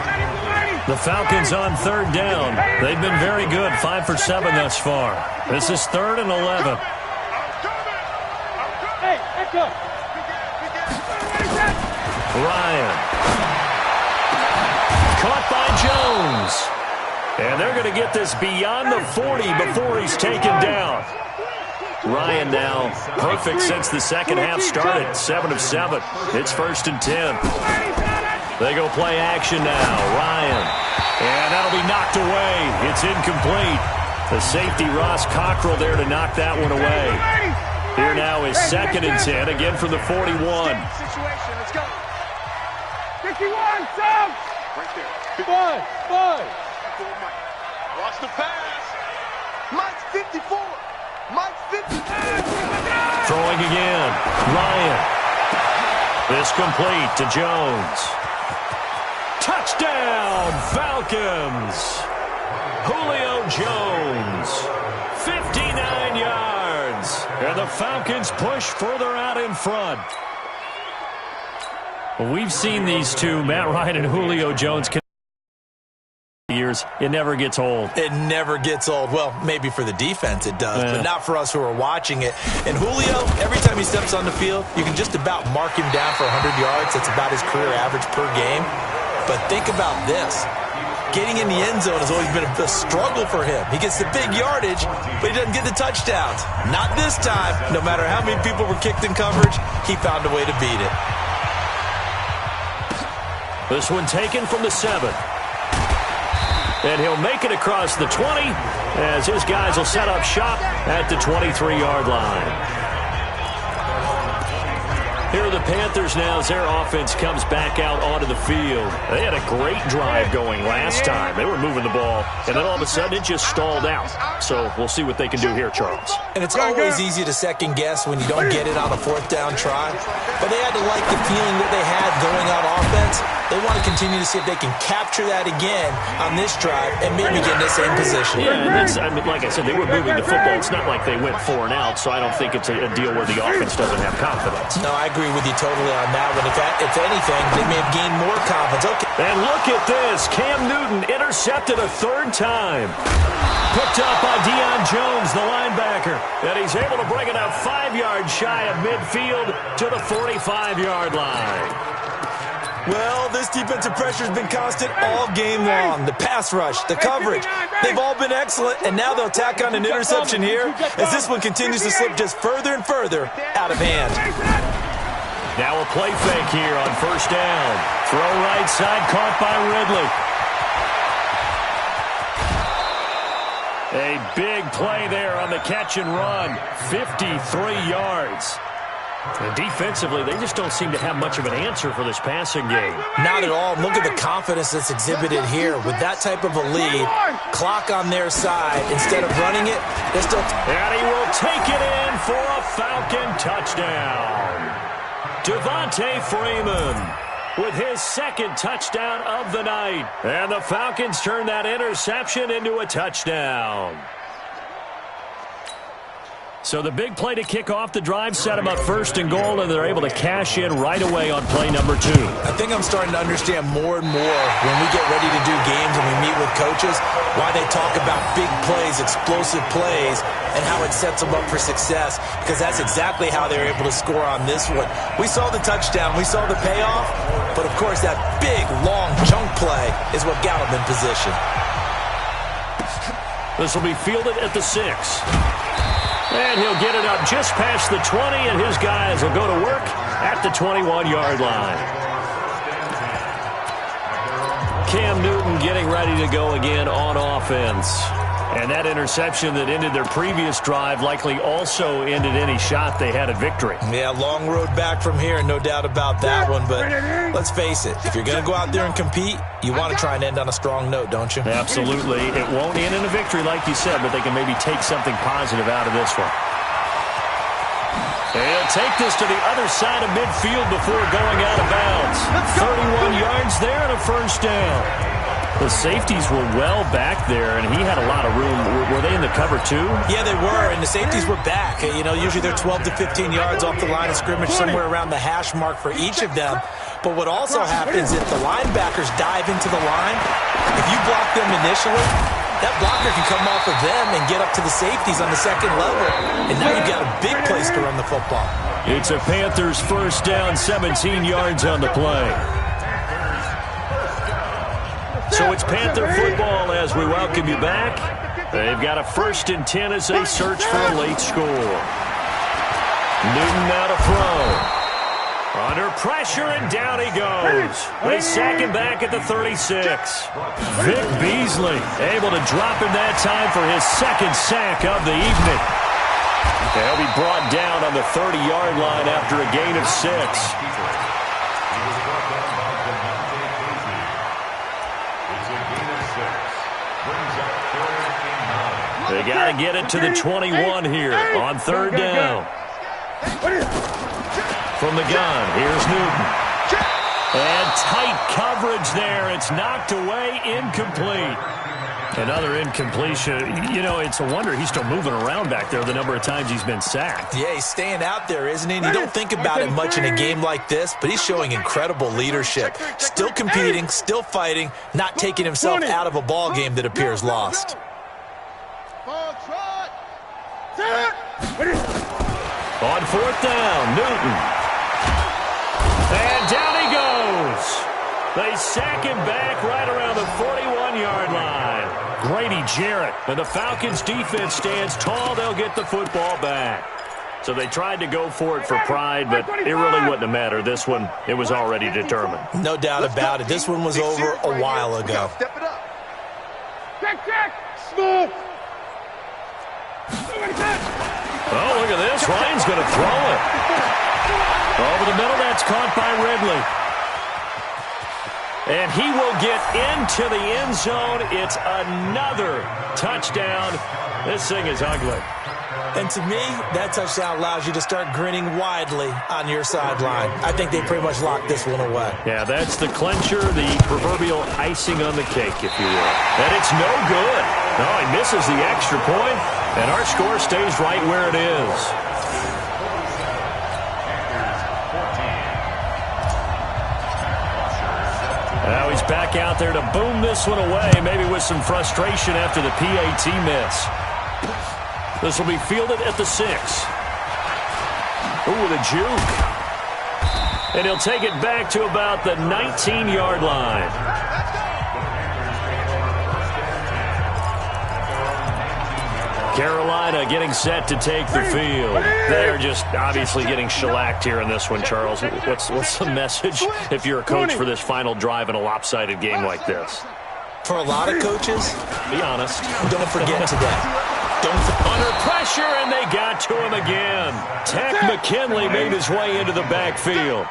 The Falcons on 3rd down. They've been very good, 5 for 7 thus far. This is 3rd and 11. Hey, echo. Ryan. Caught by Jones. And they're going to get this beyond the 40 before he's taken down. Ryan now perfect since the second half started. 7 of 7. It's 1st and 10. They go play action now. Ryan. And that'll be knocked away. It's incomplete. The safety, Ross Cockrell, there to knock that one away. Here now is 2nd and 10, again from the 41. Let's go. 51, Sam. Right there. 5. Watch the pass. Mike's 54. Mike's 50. Throwing again. Ryan. This complete to Jones. Touchdown, Falcons. Julio Jones. 59 yards. And the Falcons push further out in front. We've seen these two, Matt Ryan and Julio Jones, years. It never gets old. It never gets old. Well, maybe for the defense it does, but not for us who are watching it. And Julio, every time he steps on the field, you can just about mark him down for 100 yards. That's about his career average per game. But think about this. Getting in the end zone has always been a struggle for him. He gets the big yardage, but he doesn't get the touchdowns. Not this time. No matter how many people were kicked in coverage, he found a way to beat it. This one taken from the 7. And he'll make it across the 20 as his guys will set up shop at the 23-yard line. Here are the Panthers now as their offense comes back out onto the field. They had a great drive going last time. They were moving the ball, and then all of a sudden it just stalled out. So we'll see what they can do here, Charles. And it's always easy to second guess when you don't get it on a 4th down try. But they had to like the feeling that they had going on offense. They want to continue to see if they can capture that again on this drive and maybe get in the same position. Yeah, and that's, I mean, like I said, they were moving the football. It's not like they went 4 and out, so I don't think it's a deal where the offense doesn't have confidence. No, I agree with you totally on that one. If anything, they may have gained more confidence. Okay. And look at this. Cam Newton intercepted a 3rd time. Picked up by Deion Jones, the linebacker. And he's able to bring it up 5 yards shy of midfield to the 45-yard line. Well, this defensive pressure has been constant all game long. The pass rush, the coverage, they've all been excellent, and now they'll tack on an interception here as this one continues to slip just further and further out of hand. Now a play fake here on 1st down. Throw right side, caught by Ridley. A big play there on the catch and run. 53 yards. And defensively, they just don't seem to have much of an answer for this passing game. Not at all. Look at the confidence that's exhibited here. With that type of a lead, clock on their side, instead of running it, they're still... And he will take it in for a Falcon touchdown. Devontae Freeman with his 2nd touchdown of the night. And the Falcons turn that interception into a touchdown. So the big play to kick off the drive set them up 1st and goal, and they're able to cash in right away on play number 2. I think I'm starting to understand more and more when we get ready to do games and we meet with coaches why they talk about big plays, explosive plays, and how it sets them up for success, because that's exactly how they're able to score on this one. We saw the touchdown. We saw the payoff. But, of course, that big, long chunk play is what got them in position. This will be fielded at the 6. And he'll get it up just past the 20, and his guys will go to work at the 21-yard line. Cam Newton getting ready to go again on offense. And that interception that ended their previous drive likely also ended any shot they had at victory. Yeah, long road back from here, no doubt about that one. But let's face it, if you're going to go out there and compete, you want to try and end on a strong note, don't you? Absolutely. It won't end in a victory like you said, but they can maybe take something positive out of this one. And he'll take this to the other side of midfield before going out of bounds. 31 yards there and a first down. The safeties were well back there, and he had a lot of room. Were they in the cover too? Yeah, they were, and the safeties were back. You know, usually they're 12 to 15 yards off the line of scrimmage, somewhere around the hash mark for each of them. But what also happens if the linebackers dive into the line, if you block them initially, that blocker can come off of them and get up to the safeties on the second level. And now you've got a big place to run the football. It's a Panthers first down, 17 yards on the play. So it's Panther football as we welcome you back. They've got a 1st and 10 as they search for a late score. Newton now to throw. Under pressure, and down he goes. They sack him back at the 36. Vic Beasley able to drop him that time for his 2nd sack of the evening. He'll be brought down on the 30-yard line after a gain of 6. They got to get it to the 21 here on 3rd down. From the gun, here's Newton. And tight coverage there. It's knocked away, incomplete. Another incompletion. You know, it's a wonder he's still moving around back there the number of times he's been sacked. Yeah, he's staying out there, isn't he? And you don't think about it much in a game like this, but he's showing incredible leadership. Still competing, still fighting, not taking himself out of a ball game that appears lost. On 4th down, Newton. And down he goes. They sack him back right around the 41-yard line. Grady Jarrett. And the Falcons defense stands tall. They'll get the football back. So they tried to go for it for pride, but it really wouldn't have mattered. This one, it was already determined. No doubt about it. This one was over a while ago. Step it up. Check. Smooth. Oh, look at this. Ryan's going to throw it. Over the middle, that's caught by Ridley. And he will get into the end zone. It's another touchdown. This thing is ugly. And to me, that touchdown allows you to start grinning widely on your sideline. I think they pretty much locked this one away. Yeah, that's the clincher, the proverbial icing on the cake, if you will. And it's no good. No, he misses the extra point, and our score stays right where it is. Now he's back out there to boom this one away, maybe with some frustration after the PAT miss. This will be fielded at the 6. Ooh, the juke. And he'll take it back to about the 19-yard line. Carolina getting set to take the field. They're just obviously getting shellacked here in this one, Charles. What's the message if you're a coach for this final drive in a lopsided game like this? For a lot of coaches, be honest. Don't forget today. Under pressure, and they got to him again. Tech McKinley made his way into the backfield.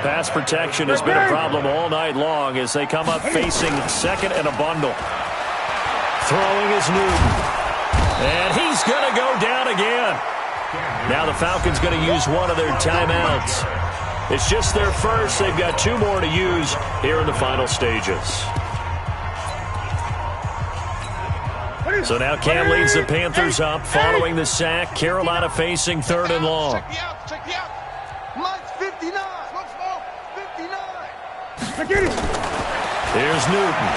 Pass protection has been a problem all night long as they come up facing 2nd and a bundle. Throwing is Newton. And he's going to go down again. Now the Falcons going to use one of their timeouts. It's just their first. They've got 2 more to use here in the final stages. So now Cam leads the Panthers up following the sack. Carolina facing 3rd and long. Check me out. Mike's 59. 59. Here's Newton.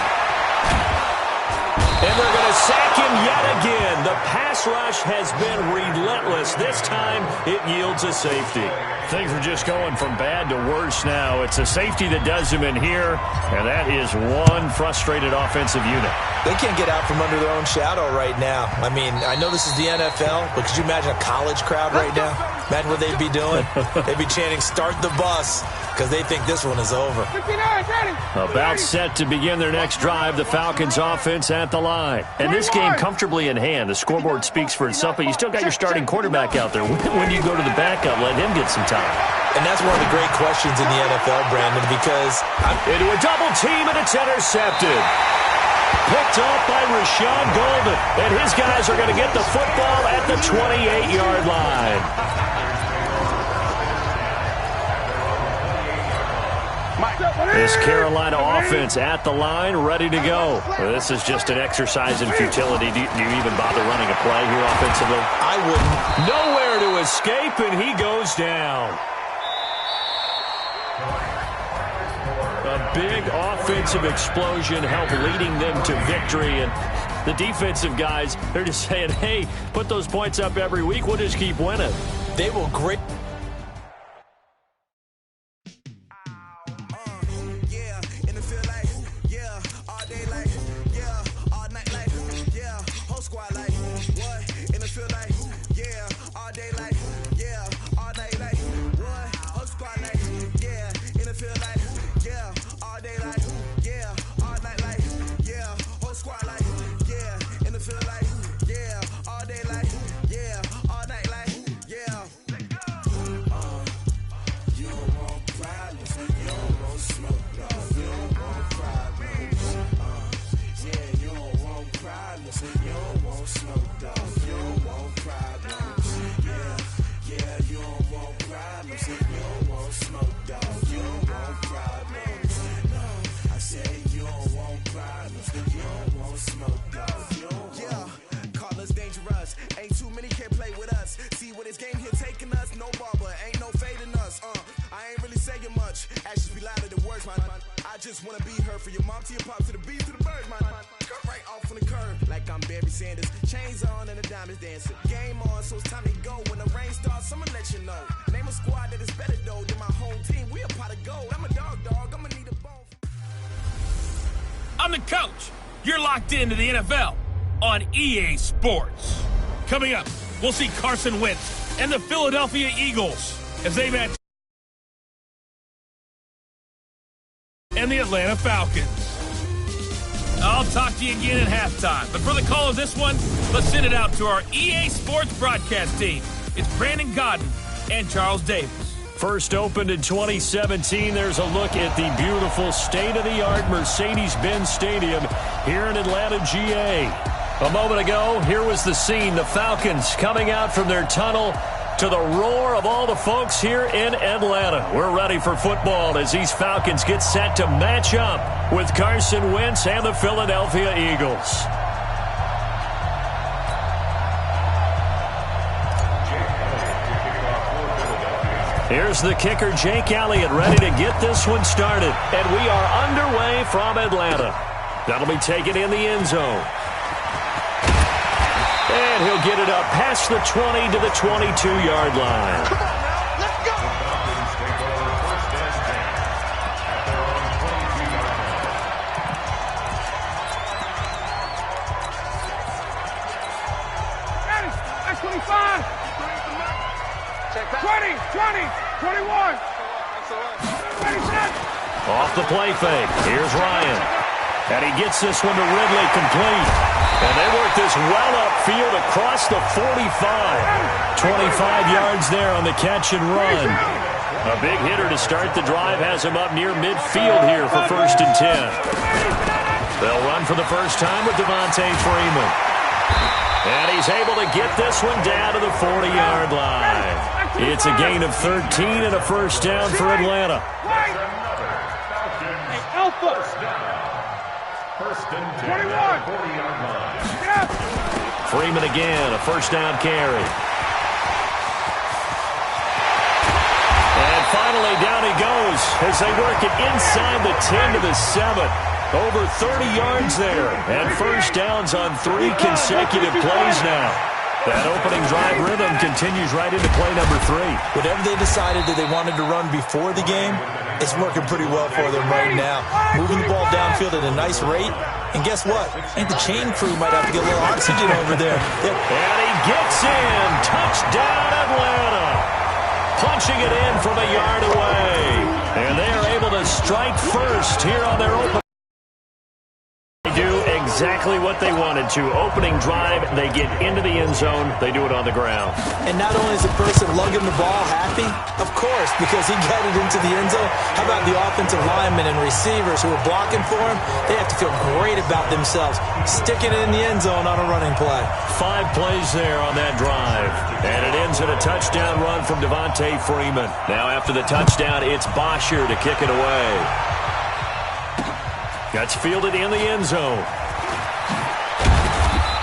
And they're going to sack him yet again. The pass rush has been relentless. This time it yields a safety. Things are just going from bad to worse now. It's a safety that does him in here, and that is one frustrated offensive unit. They can't get out from under their own shadow right now. I mean, I know this is the NFL, but could you imagine a college crowd right now? Imagine what they'd be doing. They'd be chanting, "Start the bus," because they think this one is over. About set to begin their next drive, the Falcons offense at the line. And this game comfortably in hand. The scoreboard speaks for itself, but you still got your starting quarterback out there. When do you go to the backup? Let him get some time. And that's one of the great questions in the NFL, Brandon, because into a double team, and it's intercepted. Picked off by Rashawn Golden. And his guys are going to get the football at the 28-yard line. This Carolina offense at the line, ready to go. This is just an exercise in futility. Do you even bother running a play here offensively? I wouldn't. Nowhere to escape, and he goes down. A big offensive explosion helped leading them to victory. And the defensive guys, they're just saying, hey, put those points up every week. We'll just keep winning. They will great. I'm the coach. You're locked into the NFL on EA Sports. Coming up, we'll see Carson Wentz and the Philadelphia Eagles as they match and the Atlanta Falcons. I'll talk to you again at halftime. But for the call of this one, let's send it out to our EA Sports broadcast team. It's Brandon Godden and Charles Davis. First opened in 2017, there's a look at the beautiful state-of-the-art Mercedes-Benz Stadium here in Atlanta, GA. A moment ago, here was the scene. The Falcons coming out from their tunnel to the roar of all the folks here in Atlanta. We're ready for football as these Falcons get set to match up with Carson Wentz and the Philadelphia Eagles. Here's the kicker, Jake Elliott, ready to get this one started. And we are underway from Atlanta. That'll be taken in the end zone. And he'll get it up past the 20 to the 22-yard line. Come on now, let's go. That's 25. 20, 21. Off the play fake. Here's Ryan. And he gets this one to Ridley complete. And they work this well upfield across the 45. 25 yards there on the catch and run. A big hitter to start the drive has him up near midfield here for 1st and 10. They'll run for the first time with Devontae Freeman. And he's able to get this one down to the 40-yard line. It's a gain of 13 and a first down for Atlanta. First and 10. 40-yard line. Freeman again, a first down carry. And finally down he goes as they work it inside the 10 to the 7. Over 30 yards there. And first downs on 3 consecutive plays now. That opening drive rhythm continues right into play number 3. Whatever they decided that they wanted to run before the game, it's working pretty well for them right now. Moving the ball downfield at a nice rate. And guess what? I think the chain crew might have to get a little oxygen over there. And he gets in. Touchdown, Atlanta. Punching it in from a yard away. And they are able to strike first here on their open. They do exactly what they wanted to. Opening drive, they get into the end zone. They do it on the ground. And not only is the person lugging the ball happy, of course, because he got it into the end zone. How about the offensive linemen and receivers who are blocking for him? They have to feel great about themselves, sticking it in the end zone on a running play. 5 plays there on that drive. And it ends in a touchdown run from Devontae Freeman. Now after the touchdown, it's Bosher to kick it away. That's fielded in the end zone.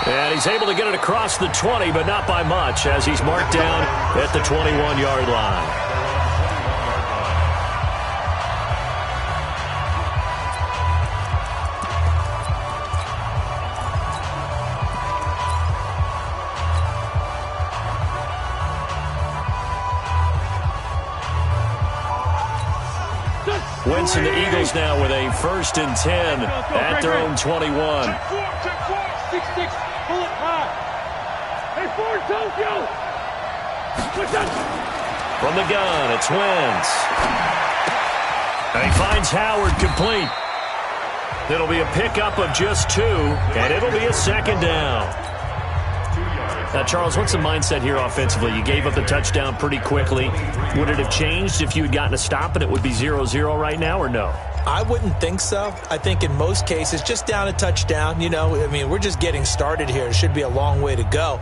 And he's able to get it across the 20, but not by much, as he's marked down at the 21-yard line. Wentz and the Eagles now with a 1st and 10 at their own 21. Check 4, 6-6, pull it high. Hey, 4, Tokyo. From the gun, it's Wentz. And he finds Howard complete. It'll be a pickup of just 2, and it'll be a 2nd down. Now, Charles, what's the mindset here offensively? You gave up the touchdown pretty quickly. Would it have changed if you had gotten a stop and it would be 0-0 right now, or no? I wouldn't think so. I think in most cases, just down a touchdown, we're just getting started here. It should be a long way to go.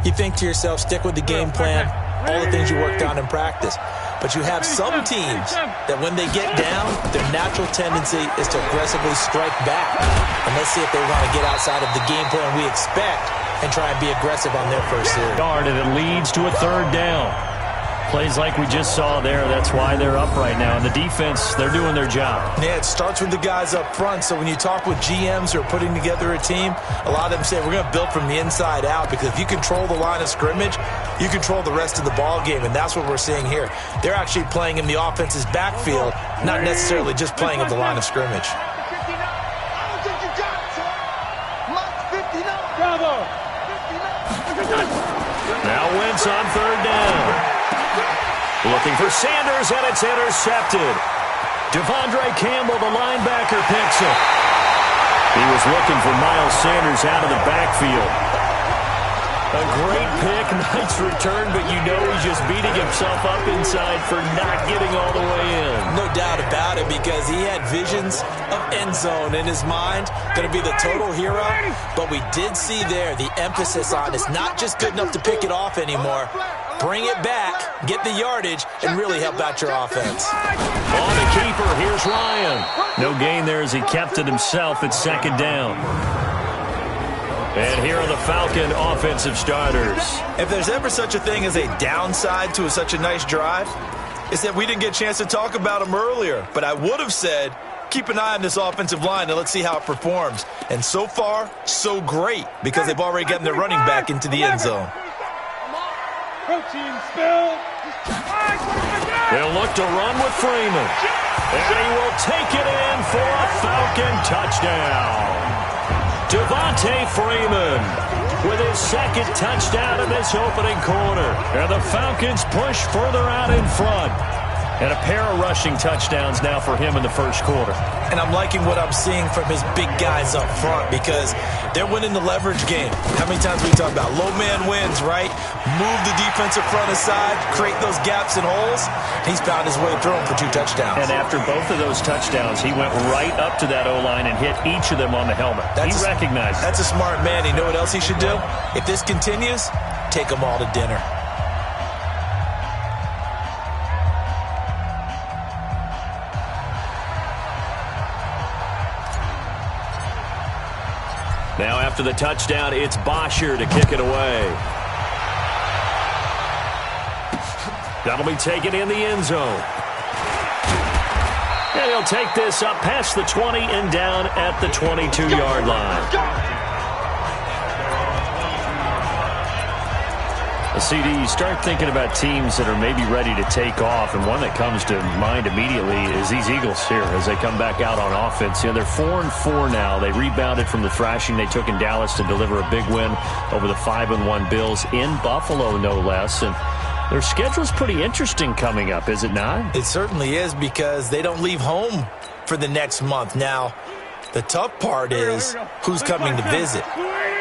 You think to yourself, stick with the game plan, all the things you worked on in practice. But you have some teams that when they get down, their natural tendency is to aggressively strike back. And let's see if they want to get outside of the game plan we expect and try and be aggressive on their first series. And it leads to a 3rd down. Plays like we just saw there, that's why they're up right now. And the defense, they're doing their job. Yeah, it starts with the guys up front. So when you talk with GMs who are putting together a team, a lot of them say we're going to build from the inside out, because if you control the line of scrimmage, you control the rest of the ball game, and that's what we're seeing here. They're actually playing in the offense's backfield, not necessarily just playing at the line of scrimmage. Now Wentz on 3rd down. Looking for Sanders, and it's intercepted. Devondre Campbell, the linebacker, picks it. He was looking for Miles Sanders out of the backfield. A great pick, nice return, but you know he's just beating himself up inside for not getting all the way in. No doubt about it, because he had visions of end zone in his mind. Going to be the total hero. But we did see there the emphasis on it's not just good enough to pick it off anymore. Bring it back, get the yardage, and really help out your offense. On the keeper, here's Ryan. No gain there as he kept it himself at 2nd down. And here are the Falcon offensive starters. If there's ever such a thing as a downside to such a nice drive, it's that we didn't get a chance to talk about them earlier. But I would have said, keep an eye on this offensive line and let's see how it performs. And so far, so great, because they've already gotten their running back into the end zone. They'll look to run with Freeman. And he will take it in for a Falcon touchdown. Devontae Freeman with his 2nd touchdown in this opening quarter. And the Falcons push further out in front. And a pair of rushing touchdowns now for him in the 1st quarter. And I'm liking what I'm seeing from his big guys up front, because they're winning the leverage game. How many times we talk about low man wins, right? Move the defensive front aside, create those gaps and holes. He's found his way through them for 2 touchdowns. And after both of those touchdowns, he went right up to that O-line and hit each of them on the helmet. He recognized it. That's a smart man. You know what else he should do? If this continues, take them all to dinner. Now after the touchdown, it's Bosher to kick it away. That'll be taken in the end zone. And he'll take this up past the 20 and down at the 22-yard line. CD, you start thinking about teams that are maybe ready to take off, and one that comes to mind immediately is these Eagles here as they come back out on offense. You know, they're 4-4 now. They rebounded from the thrashing they took in Dallas to deliver a big win over the 5-1 Bills in Buffalo, no less. And their schedule's pretty interesting coming up, is it not? It certainly is, because they don't leave home for the next month. Now, The tough part is who's coming to visit.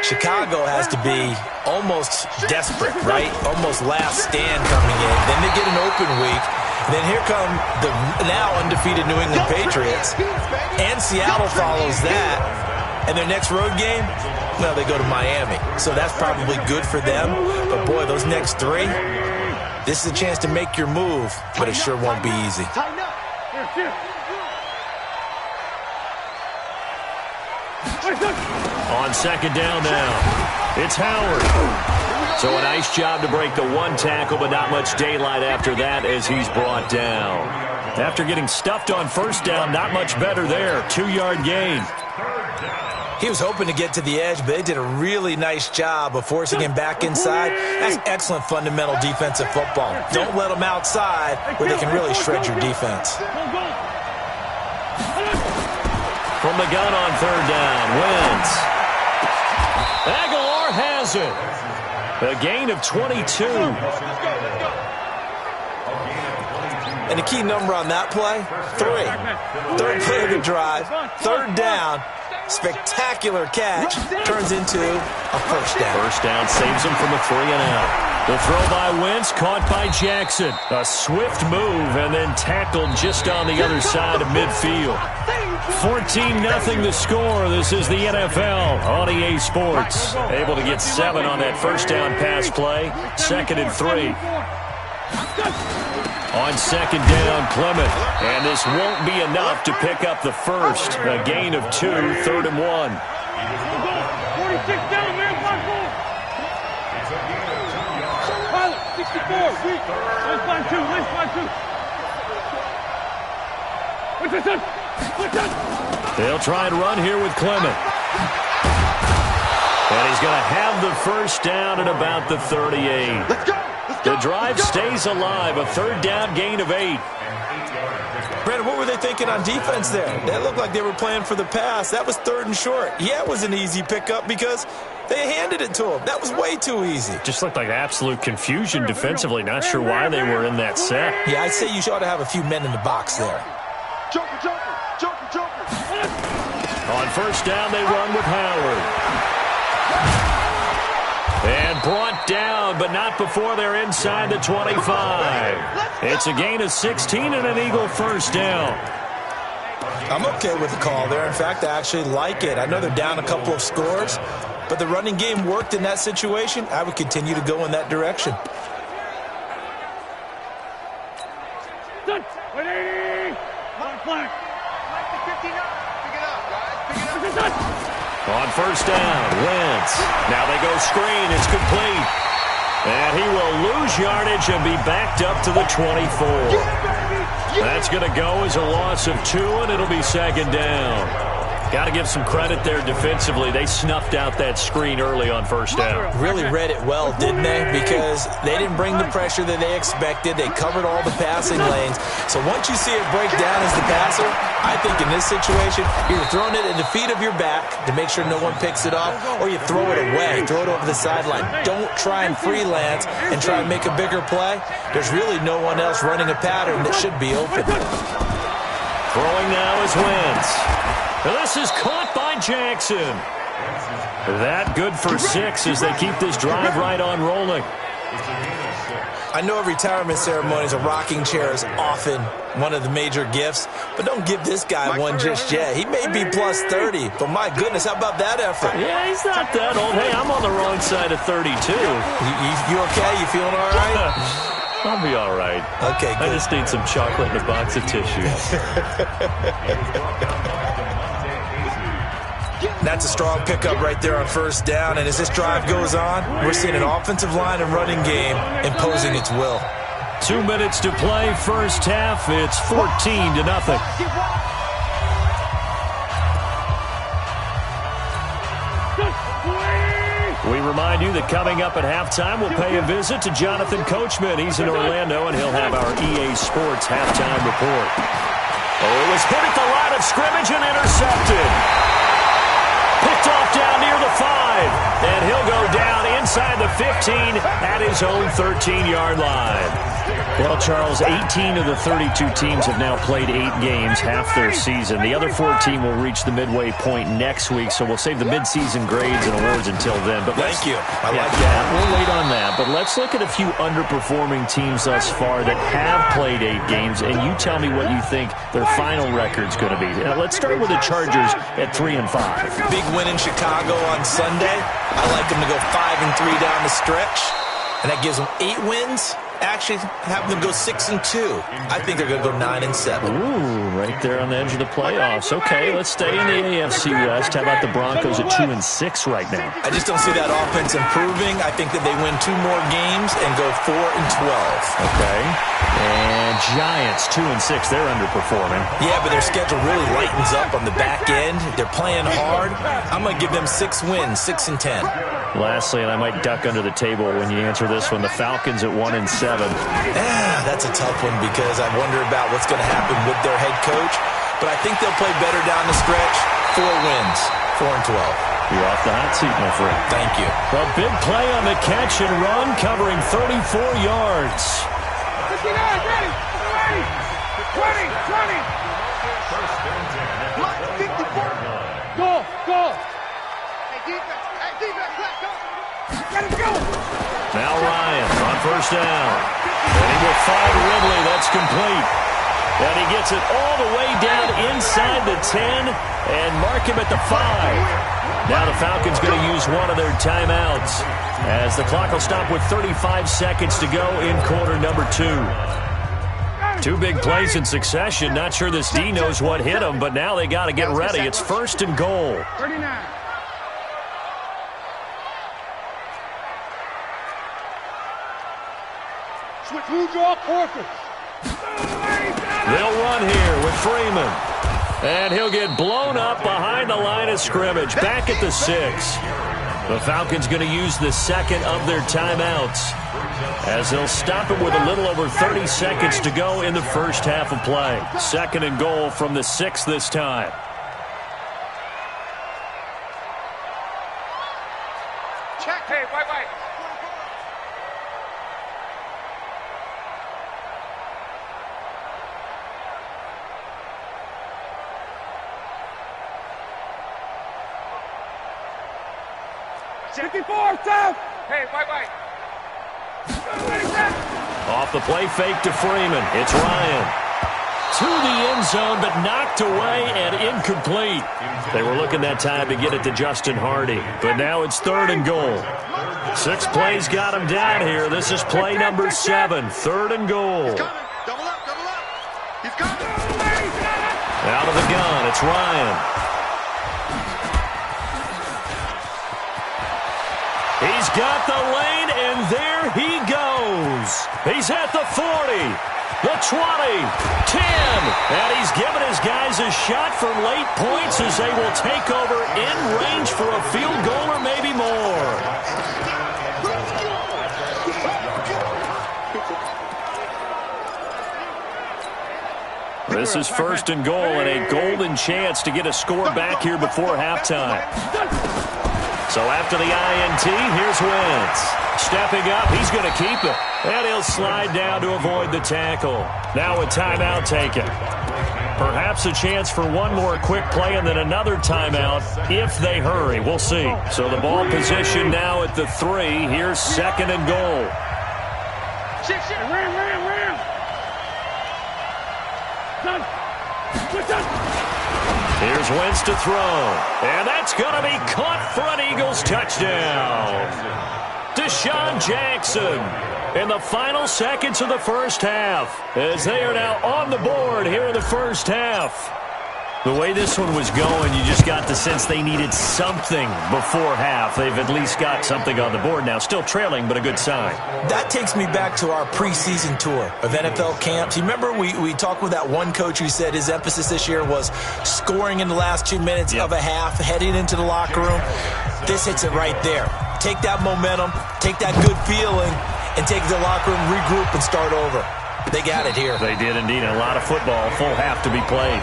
Chicago has to be almost desperate, right? Almost last stand coming in. Then they get an open week. Then here come the now undefeated New England Patriots. And Seattle follows that. And their next road game, well, they go to Miami. So that's probably good for them. But, boy, those next three, this is a chance to make your move, but it sure won't be easy. On second down now, it's Howard. So a nice job to break the one tackle, but not much daylight after that as he's brought down. After getting stuffed on first down, not much better there. 2-yard gain. He was hoping to get to the edge, but they did a really nice job of forcing him back inside. That's excellent fundamental defensive football. Don't let them outside where they can really shred your defense. From the gun on third down, Wentz. Aguilar has it. A gain of 22. And the key number on that play, 3. Third play of the drive, third down. Spectacular catch turns into a first down. First down saves him from a 3-and-out. The throw by Wentz, caught by Jackson. A swift move and then tackled just on the other side of midfield. 14-0 the score. This is the NFL on EA Sports. Able to get 7 on that first down pass play. 2nd and 3. On second down, Clement. And this won't be enough to pick up the first. A gain of 2, 3rd and 1. 46 down, man. Pilot, 64, weak. Let's find 2, let's find 2. What's this? What's this? They'll try and run here with Clement. And he's going to have the first down at about the 38. Let's go. The drive stays alive. A third down gain of 8. Brandon, what were they thinking on defense there? That looked like they were playing for the pass. That was 3rd and short. Yeah, it was an easy pickup because they handed it to him. That was way too easy. Just looked like absolute confusion defensively. Not sure why they were in that set. Yeah, I'd say you ought to have a few men in the box there. Joker, joker, joker, joker. On first down, they run with Howard. And brought down, but not before they're inside the 25. It's a gain of 16 and an Eagle first down. I'm okay with the call there. In fact, I actually like it. I know they're down a couple of scores, but the running game worked in that situation. I would continue to go in that direction. On first down, Wentz. Now they go screen. It's complete. And he will lose yardage and be backed up to the 24. That's going to go as a loss of 2, and it'll be second down. Got to give some credit there defensively. They snuffed out that screen early on first down. Really read it well, didn't they? Because they didn't bring the pressure that they expected. They covered all the passing lanes. So once you see it break down as the passer, I think in this situation, you're throwing it at the feet of your back to make sure no one picks it off, or you throw it away, throw it over the sideline. Don't try and freelance and try and make a bigger play. There's really no one else running a pattern that should be open. Throwing now is Wentz. This is caught by Jackson. That good for 6 as they keep this drive right on rolling. I know a retirement ceremony is a rocking chair is often one of the major gifts, but don't give this guy one just yet. He may be plus 30, but my goodness, how about that effort? Yeah, he's not that old. Hey, I'm on the wrong side of 32. You okay? You feeling all right? I'll be all right. Okay, good. I just need some chocolate and a box of tissues. That's a strong pickup right there on first down, and as this drive goes on, we're seeing an offensive line and running game imposing its will. 2 minutes to play, first half. It's 14-0. We remind you that coming up at halftime, we'll pay a visit to Jonathan Coachman. He's in Orlando, and he'll have our EA Sports halftime report. Oh, it was hit at the line of scrimmage and intercepted. Picked off down near the 5, and he'll go down inside the 15 at his own 13-yard line. Well, Charles, 18 of the 32 teams have now played 8 games, half their season. The other 14 will reach the midway point next week, so we'll save the midseason grades and awards until then. But thank you. I like that. We'll wait on that, but let's look at a few underperforming teams thus far that have played 8 games, and you tell me what you think their final record's going to be. Let's start with the Chargers at 3-5. Big win in Chicago on Sunday. I like them to go 5-3 down the stretch, and that gives them 8 wins. Actually have them go 6-2. I think they're going to go 9-7. Ooh, right there on the edge of the playoffs. Okay, let's stay in the AFC West. How about the Broncos at 2-6 right now? I just don't see that offense improving. I think that they win 2 more games and go 4-12. Okay. And Giants 2-6. They're underperforming. Yeah, but their schedule really lightens up on the back end. They're playing hard. I'm going to give them 6 wins, 6-10. Lastly, and I might duck under the table when you answer this one, the Falcons at 1-7. That's a tough one because I wonder about what's going to happen with their head coach. But I think they'll play better down the stretch. 4 wins, 4-12. You're off the hot seat, my friend. Thank you. A big play on the catch and run, covering 34 yards. 59, ready, 20, 20. 54. Go. Hey, defense, let's go. Let him go. Now Ryan on first down. And he will find Ridley. That's complete. And he gets it all the way down inside the 10 and mark him at the 5. Now the Falcons going to use one of their timeouts as the clock will stop with 35 seconds to go in quarter number 2. 2 big plays in succession. Not sure this D knows what hit him, but now they got to get ready. It's first and goal. 39. Switch who draw Porter. They'll run here with Freeman. And he'll get blown up behind the line of scrimmage. Back at the 6. The Falcons going to use the second of their timeouts as they'll stop it with a little over 30 seconds to go in the first half of play. Second and goal from the 6 this time. Check. Hey, wait. Hey, wait. Off the play fake to Freeman. It's Ryan. To the end zone, but knocked away and incomplete. They were looking that time to get it to Justin Hardy. But now it's third and goal. 6 plays got him down here. This is play number 7. Third and goal. Double up. He's coming. Out of the gun, it's Ryan. He's got the lane, and there he goes. He's at the 40, the 20, 10, and he's giving his guys a shot for late points as they will take over in range for a field goal or maybe more. This is first and goal and a golden chance to get a score back here before halftime. So after the INT, here's Wentz. Stepping up, he's going to keep it. And he'll slide down to avoid the tackle. Now a timeout taken. Perhaps a chance for one more quick play and then another timeout if they hurry. We'll see. So the ball position now at the 3. Here's second and goal. Ram. Done. Here's Wentz to throw. And that's going to be caught for an Eagles touchdown. Deshaun Jackson in the final seconds of the first half as they are now on the board here in the first half. The way this one was going, you just got the sense they needed something before half. They've at least got something on the board now. Still trailing, but a good sign. That takes me back to our preseason tour of NFL camps. You remember we talked with that one coach who said his emphasis this year was scoring in the last 2 minutes of a half, heading into the locker room. This hits it right there. Take that momentum, take that good feeling, and take the locker room, regroup, and start over. They got it here. They did indeed. A lot of football, full half to be played.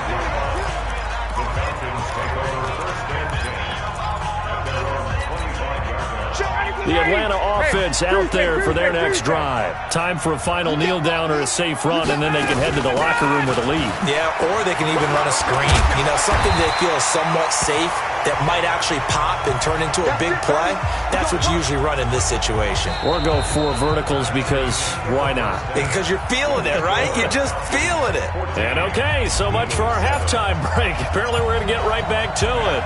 The Atlanta offense out there for their next drive. Time for a final kneel down or a safe run, and then they can head to the locker room with a lead. Yeah, or they can even run a screen. You know, something they feel is somewhat safe that might actually pop and turn into a big play. That's what you usually run in this situation. Or go 4 verticals because why not? Because you're feeling it, right? You're just feeling it. And okay, so much for our halftime break. Apparently we're going to get right back to it.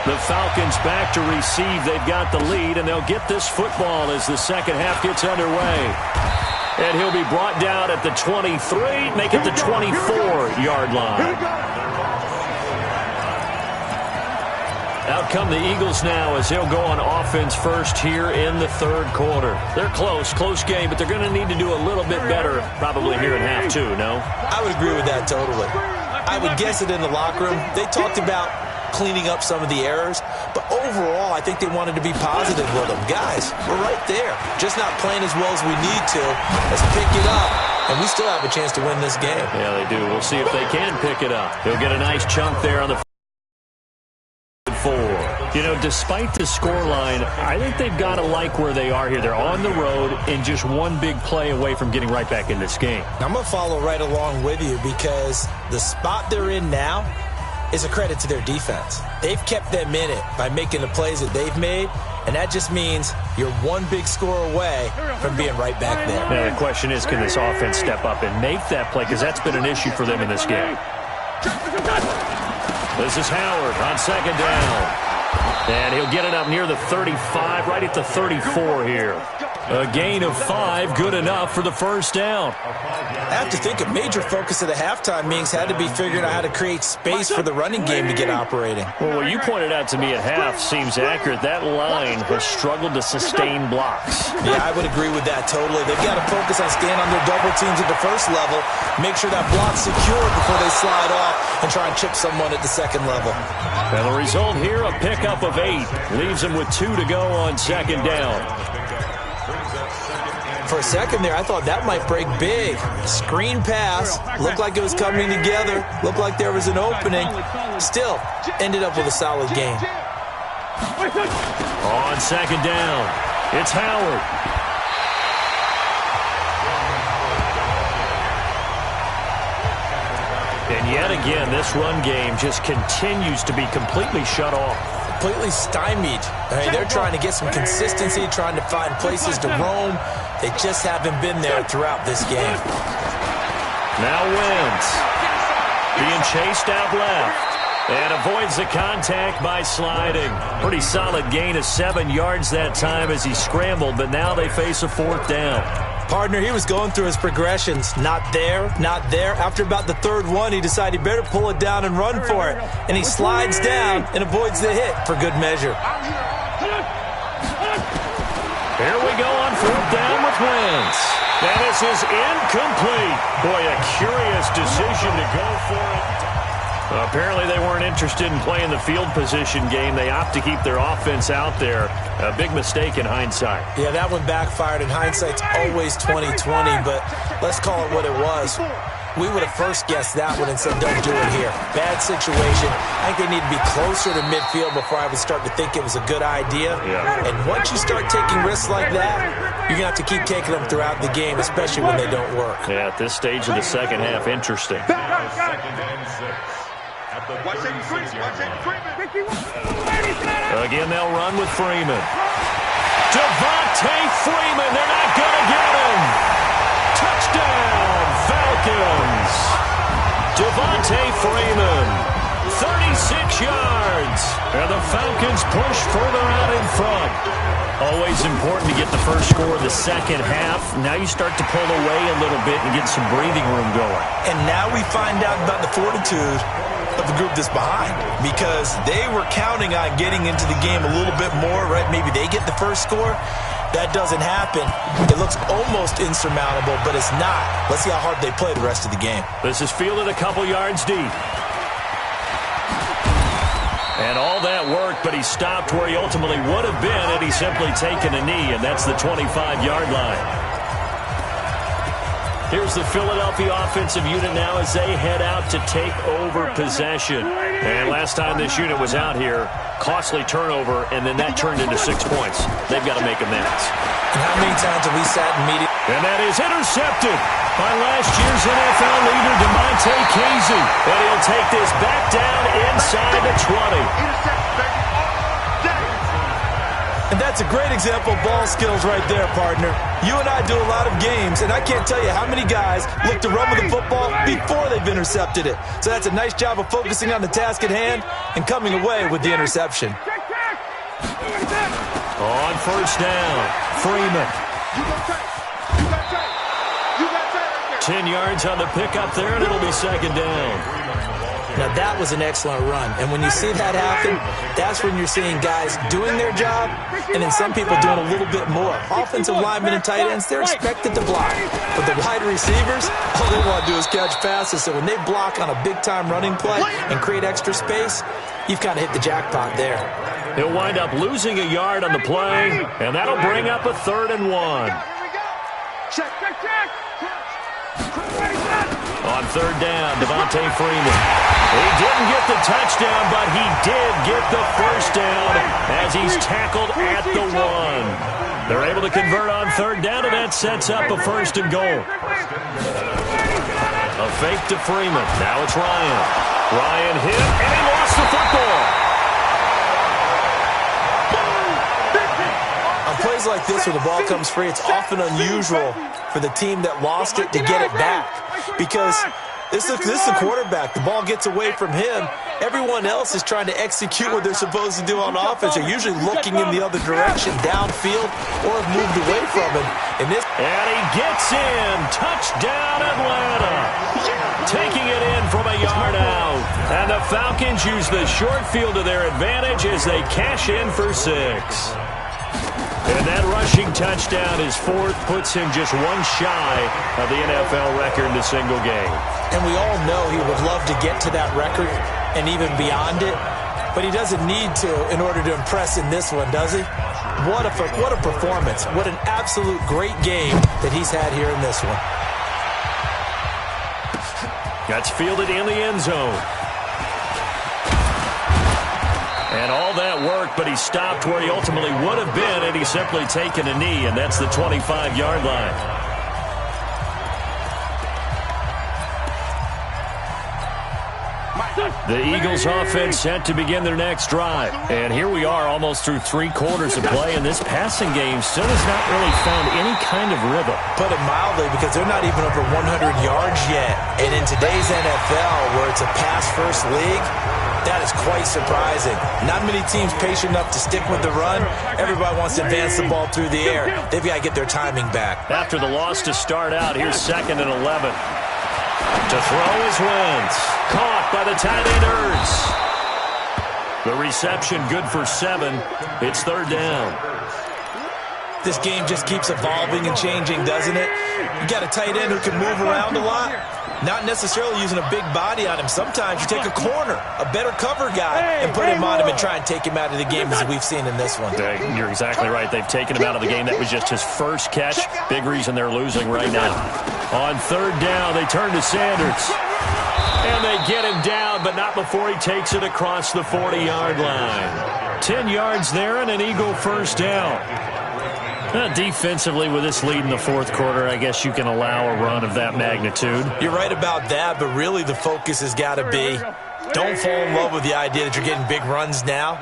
The Falcons back to receive. They've got the lead, and they'll get this football as the second half gets underway. And he'll be brought down at the 23, make it the 24-yard line. Out come the Eagles now as they'll go on offense first here in the third quarter. They're close game, but they're going to need to do a little bit better probably here in half two, no? I would agree with that totally. I would guess it in the locker room. They talked about cleaning up some of the errors, but overall I think they wanted to be positive with them. Guys, we're right there. Just not playing as well as we need to. Let's pick it up, and we still have a chance to win this game. Yeah, they do. We'll see if they can pick it up. He'll get a nice chunk there on the 4. You know, despite the scoreline, I think they've got to like where they are here. They're on the road and just one big play away from getting right back in this game. I'm going to follow right along with you because the spot they're in now is a credit to their defense. They've kept them in it by making the plays that they've made, and that just means you're one big score away from being right back there. Now, the question is, can this offense step up and make that play? Because that's been an issue for them in this game. This is Howard on second down. And he'll get it up near the 35, right at the 34 here. A gain of 5, good enough for the first down. I have to think a major focus of the halftime meetings had to be figuring out how to create space for the running game to get operating. Well, what you pointed out to me at half seems accurate. That line has struggled to sustain blocks. Yeah, I would agree with that totally. They've got to focus on staying on their double teams at the first level, make sure that block's secured before they slide off and try and chip someone at the second level. And the result here, a pickup of 8. Leaves them with 2 to go on second down. For a second there, I thought that might break big. Screen pass. Looked like it was coming together. Looked like there was an opening. Still, ended up with a solid game. On second down, it's Howard. And yet again, this run game just continues to be completely shut off. Completely stymied. I mean, they're trying to get some consistency, trying to find places to roam. They just haven't been there throughout this game. Now Wentz being chased out left and avoids the contact by sliding. Pretty solid gain of 7 yards that time as he scrambled, but now they face a 4th down. Partner, he was going through his progressions. Not there, not there. After about the 3rd one, he decided he better pull it down and run for it. And he slides down and avoids the hit for good measure. Here we go on 4th down with Wentz. And this is incomplete. Boy, a curious decision to go for it. Apparently they weren't interested in playing the field position game. They opt to keep their offense out there. A big mistake in hindsight. Yeah, that one backfired. In hindsight's always 20/20, but let's call it what it was. We would have first guessed that one and said, don't do it here. Bad situation. I think they need to be closer to midfield before I would start to think it was a good idea. Yeah. And once you start taking risks like that, you're going to have to keep taking them throughout the game, especially when they don't work. Yeah, at this stage of the second half, interesting. Again, they'll run with Freeman. Devontae Freeman, they're not going to get him. Touchdown, Falcons. Devontae Freeman, 36 yards. And the Falcons push further out in front. Always important to get the first score of the second half. Now you start to pull away a little bit and get some breathing room going. And now we find out about the fortitude of the group that's behind, because they were counting on getting into the game a little bit more, right? Maybe they get the first score. That doesn't happen. It looks almost insurmountable, but it's not. Let's see how hard they play the rest of the game. This is fielded a couple yards deep. And all that work, but he stopped where he ultimately would have been had he simply taken a knee, and that's the 25-yard line. Here's the Philadelphia offensive unit now as they head out to take over possession. And last time this unit was out here, costly turnover, and then that turned into 6 points. They've got to make amends. And how many times have we sat in meetings? And that is intercepted by last year's NFL leader, DeMonte Casey. And he'll take this back down inside the 20. And that's a great example of ball skills right there, partner. You and I do a lot of games, and I can't tell you how many guys look to run with the football before they've intercepted it. So that's a nice job of focusing on the task at hand and coming away with the interception. On first down, Freeman. 10 yards on the pickup there, and it'll be second down. Now, that was an excellent run. And when you see that happen, that's when you're seeing guys doing their job and then some people doing a little bit more. Offensive linemen and tight ends, they're expected to block. But the wide receivers, all they want to do is catch passes. So when they block on a big-time running play and create extra space, you've kind of hit the jackpot there. He'll wind up losing a yard on the play, and that'll bring up a 3rd and 1. Check. On third down, Devontae Freeman. He didn't get the touchdown, but he did get the first down as he's tackled at the 1. They're able to convert on third down, and that sets up a 1st and goal. A fake to Freeman. Now it's Ryan. Ryan hit, and he lost the football. On plays like this where the ball comes free, it's often unusual for the team that lost it to get it back. Because this is the quarterback. The ball gets away from him. Everyone else is trying to execute what they're supposed to do on offense. They're usually looking in the other direction, downfield, or have moved away from it. And he gets in. Touchdown, Atlanta. Taking it in from a yard out. And the Falcons use the short field to their advantage as they cash in for 6. And that rushing touchdown, his 4th, puts him just one shy of the NFL record in a single game. And we all know he would love to get to that record and even beyond it, but he doesn't need to in order to impress in this one, does he? What a performance. What an absolute great game that he's had here in this one. Gets fielded in the end zone. And all that work, but he stopped where he ultimately would have been, and he's simply taken a knee, and that's the 25-yard line. The Eagles offense set to begin their next drive. And here we are almost through 3 quarters of play, and this passing game still has not really found any kind of rhythm. Put it mildly, because they're not even over 100 yards yet. And in today's NFL, where it's a pass-first league, that is quite surprising. Not many teams patient enough to stick with the run. Everybody wants to advance the ball through the air. They've got to get their timing back. After the loss to start out, here's 2nd and 11. To throw is Wentz. Caught by the tight end Ertz. The reception good for 7. It's 3rd down. This game just keeps evolving and changing, doesn't it? You got a tight end who can move around a lot. Not necessarily using a big body on him. Sometimes you take a corner, a better cover guy, and put him on him and try and take him out of the game, as we've seen in this one. You're exactly right. They've taken him out of the game. That was just his first catch. Big reason they're losing right now. On 3rd down, they turn to Sanders. And they get him down, but not before he takes it across the 40-yard line. 10 yards there and an Eagle first down. Defensively, with this lead in the 4th quarter, I guess you can allow a run of that magnitude. You're right about that, but really the focus has got to be, don't fall in love with the idea that you're getting big runs now.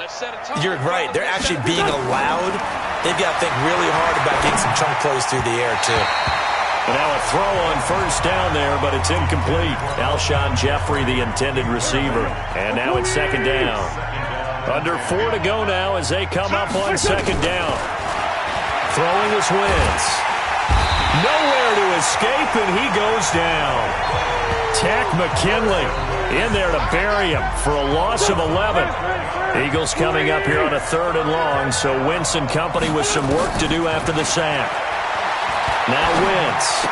You're right. They're actually being allowed. They've got to think really hard about getting some chunk plays through the air, too. And now a throw on first down there, but it's incomplete. Alshon Jeffrey, the intended receiver. And now it's 2nd down. Under 4 to go now as they come up on 2nd down. Throwing is Wentz. Nowhere to escape, and he goes down. Tack McKinley in there to bury him for a loss of 11. Eagles coming up here on a 3rd and long, so Wentz and company with some work to do after the sack. Now Wentz.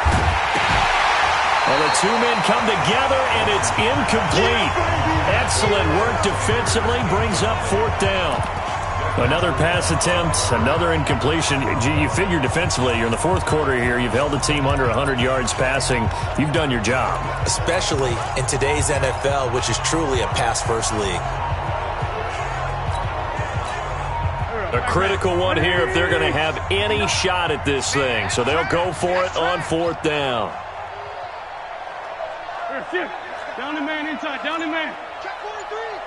Well, the 2 men come together, and it's incomplete. Excellent work defensively, brings up 4th down. Another pass attempt, another incompletion. You figure defensively, you're in the fourth quarter here. You've held the team under 100 yards passing. You've done your job. Especially in today's NFL, which is truly a pass-first league. A critical one here if they're going to have any shot at this thing. So they'll go for it on fourth down. Down the man inside. Down the man. Check 43.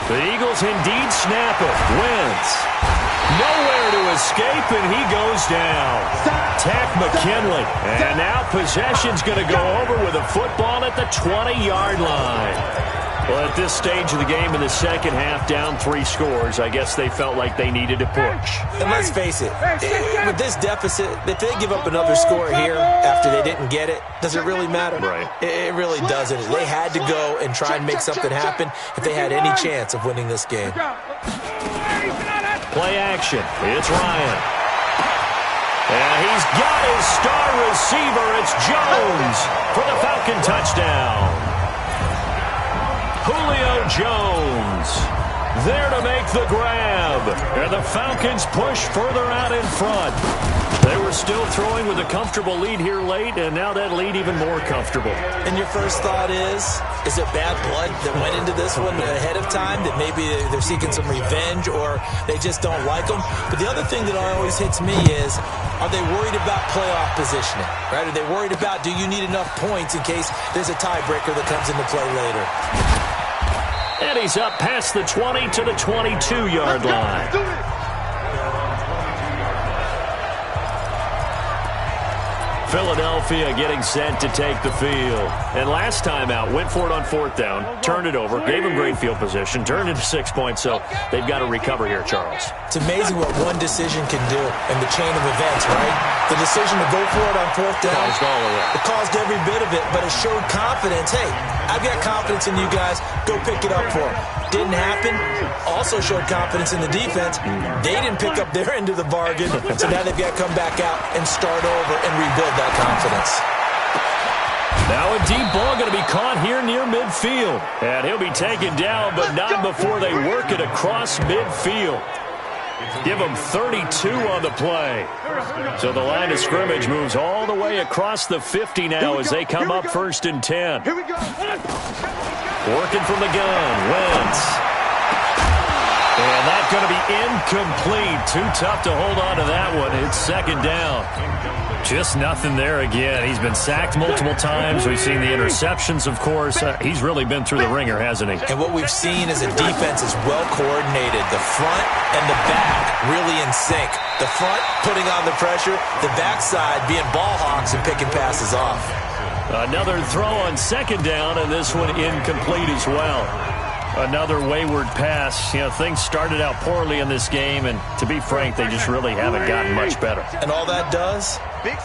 The Eagles indeed snap it. Wentz. Nowhere to escape, and he goes down. Tack McKinley. And now possession's going to go over with a football at the 20-yard line. Well, at this stage of the game in the second half, down 3 scores, I guess they felt like they needed to push. And let's face it, with this deficit, if they give up another score here after they didn't get it, does it really matter? Right. It really doesn't. They had to go and try and make something happen if they had any chance of winning this game. Play action. It's Ryan. And he's got his star receiver. It's Jones for the Falcon touchdown. Julio Jones there to make the grab. And the Falcons push further out in front. They were still throwing with a comfortable lead here late, and now that lead even more comfortable. And your first thought is it bad blood that went into this one ahead of time, that maybe they're seeking some revenge or they just don't like them? But the other thing that always hits me is, are they worried about playoff positioning? Right? Are they worried about, do you need enough points in case there's a tiebreaker that comes into play later? And he's up past the 20 to the 22-yard line. Philadelphia getting set to take the field. And last time out, went for it on fourth down, turned it over, gave him great field position, turned it to 6 points, so they've got to recover here, Charles. It's amazing what one decision can do in the chain of events, right? The decision to go for it on fourth down, it caused every bit of it, but it showed confidence. Hey, I've got confidence in you guys. Go pick it up for them. Didn't happen. Also showed confidence in the defense. They didn't pick up their end of the bargain, so now they've got to come back out and start over and rebuild that confidence. Now a deep ball going to be caught here near midfield. And he'll be taken down, but not before they work it across midfield. Give them 32 on the play. So the line of scrimmage moves all the way across the 50 now as they come up 1st and 10. Here we go. Working from the gun, Wentz. And that's going to be incomplete. Too tough to hold on to that one. It's 2nd down. Just nothing there again. He's been sacked multiple times. We've seen the interceptions, of course. He's really been through the ringer, hasn't he? And what we've seen is a defense is well coordinated. The front and the back really in sync. The front putting on the pressure. The backside being ball hawks and picking passes off. Another throw on 2nd down, and this one incomplete as well. Another wayward pass. You know, things started out poorly in this game, and to be frank, they just really haven't gotten much better. And all that does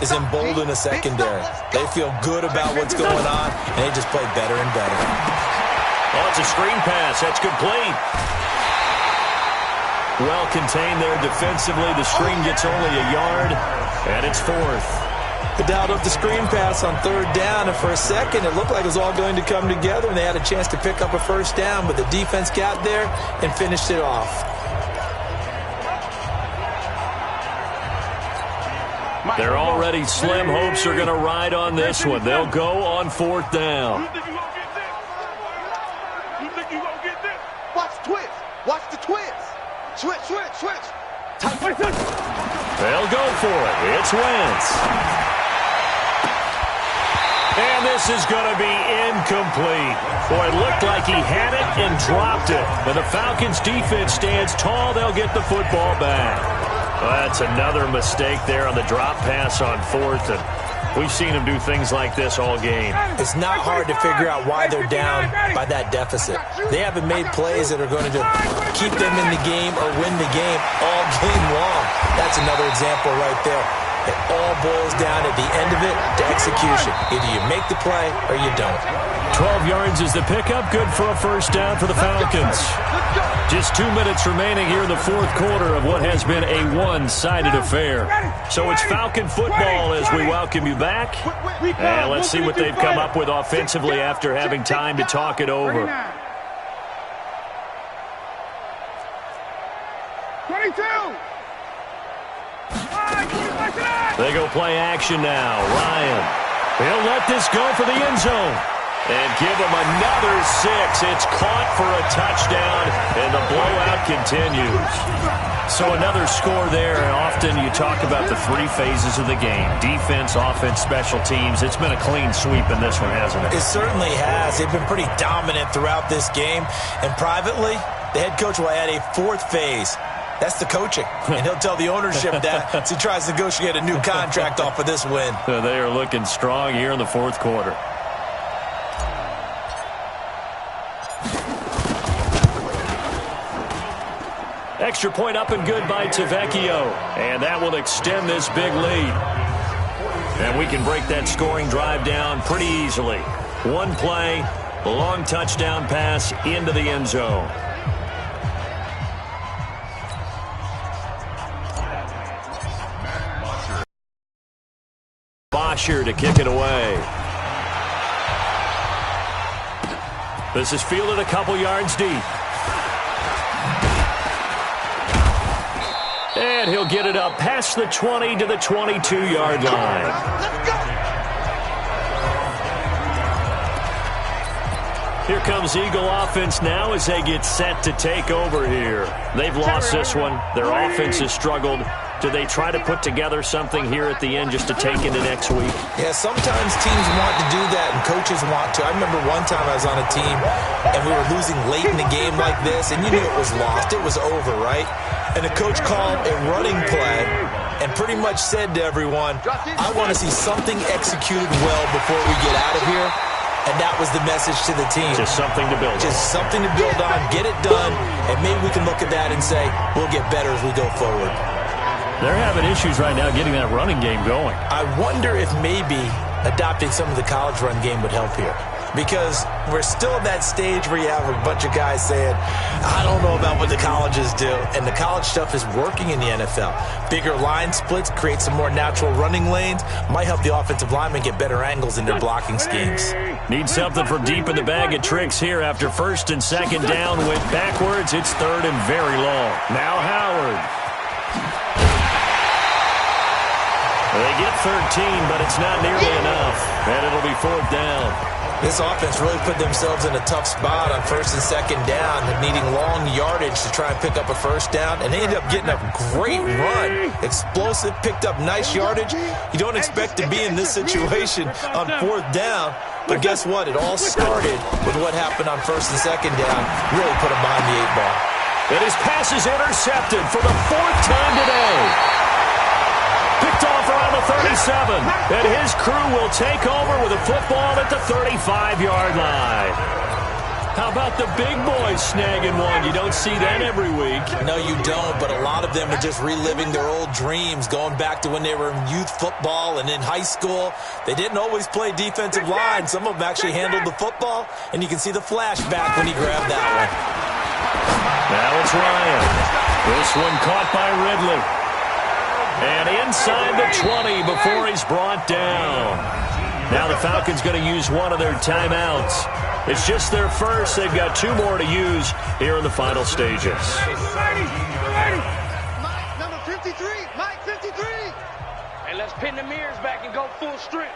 is embolden the secondary. They feel good about what's going on, and they just play better and better. Oh, it's a screen pass. That's complete. Well contained there defensively. The screen gets only a yard, and it's 4th. They dialed up the screen pass on 3rd down, and for a second it looked like it was all going to come together, and they had a chance to pick up a 1st down, but the defense got there and finished it off. They're already slim hopes are going to ride on this one. They'll go on 4th down. You think you gonna get this? Watch the twist. Watch the twist. Switch. They'll go for it. It's Wentz. And this is going to be incomplete. Boy, it looked like he had it and dropped it. When the Falcons defense stands tall, they'll get the football back. Well, that's another mistake there on the drop pass on 4th. And we've seen him do things like this all game. It's not hard to figure out why they're down by that deficit. They haven't made plays that are going to keep them in the game or win the game all game long. That's another example right there. It all boils down at the end of it to execution. Either you make the play or you don't. 12 yards is the pickup. Good for a 1st down for the Falcons. Just 2 minutes remaining here in the 4th quarter of what has been a one-sided affair. So it's Falcon football as we welcome you back. And let's see what they've come up with offensively after having time to talk it over. 22. They go play action now. Ryan. He'll let this go for the end zone. And give him another 6. It's caught for a touchdown, and the blowout continues. So another score there, and often you talk about the 3 phases of the game. Defense, offense, special teams. It's been a clean sweep in this one, hasn't it? It certainly has. They've been pretty dominant throughout this game. And privately, the head coach will add a 4th phase. That's the coaching. And he'll tell the ownership that as he tries to negotiate a new contract off of this win. They are looking strong here in the 4th quarter. Extra point up and good by Tavecchio. And that will extend this big lead. And we can break that scoring drive down pretty easily. One play, a long touchdown pass into the end zone. Bosher to kick it away. This is fielded a couple yards deep. And he'll get it up past the 20 to the 22-yard line. Here comes Eagle offense now as they get set to take over here. They've lost this one. Their offense has struggled. Do they try to put together something here at the end just to take into next week? Yeah, sometimes teams want to do that and coaches want to. I remember one time I was on a team and we were losing late in the game like this, and you knew it was lost. It was over, right? And the coach called a running play and pretty much said to everyone, I want to see something executed well before we get out of here. And that was the message to the team. Just something to build on. Just something to build on, get it done, and maybe we can look at that and say, we'll get better as we go forward. They're having issues right now getting that running game going. I wonder if maybe adopting some of the college run game would help here. Because we're still at that stage where you have a bunch of guys saying, I don't know about what the colleges do. And the college stuff is working in the NFL. Bigger line splits, create some more natural running lanes, might help the offensive linemen get better angles in their blocking schemes. Need something from deep in the bag of tricks here after 1st and 2nd down. Went backwards. It's 3rd and very long. Now Howard. They get 13, but it's not nearly enough. And it'll be 4th down. This offense really put themselves in a tough spot on 1st and 2nd down, needing long yardage to try and pick up a 1st down, and they ended up getting a great run. Explosive, picked up nice yardage. You don't expect to be in this situation on 4th down, but guess what? It all started with what happened on 1st and 2nd down. Really put them behind the 8 ball. And his pass is intercepted for the 4th time today. Picked off around the 37, and his crew will take over with a football at the 35-yard line. How about the big boys snagging one? You don't see that every week. No, you don't, but a lot of them are just reliving their old dreams, going back to when they were in youth football and in high school. They didn't always play defensive line. Some of them actually handled the football, and you can see the flashback when he grabbed that one. Now it's Ryan. This one caught by Ridley. And inside the 20 before he's brought down. Now the Falcons going to use one of their timeouts. It's just their first. They've got 2 more to use here in the final stages. Mike, number 53. Mike, 53. Hey, let's pin the mirrors back and go full strength.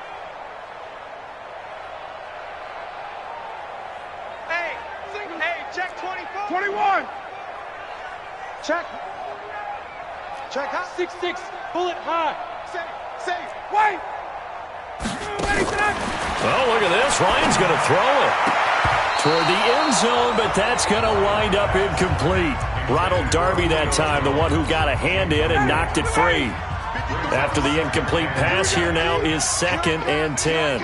Hey, check 24. 21. Check. Check high. 6'6", bullet high. Say, wait. Oh, look at this. Ryan's going to throw it toward the end zone, but that's going to wind up incomplete. Ronald Darby that time, the one who got a hand in and knocked it free. After the incomplete pass, here now is 2nd and 10.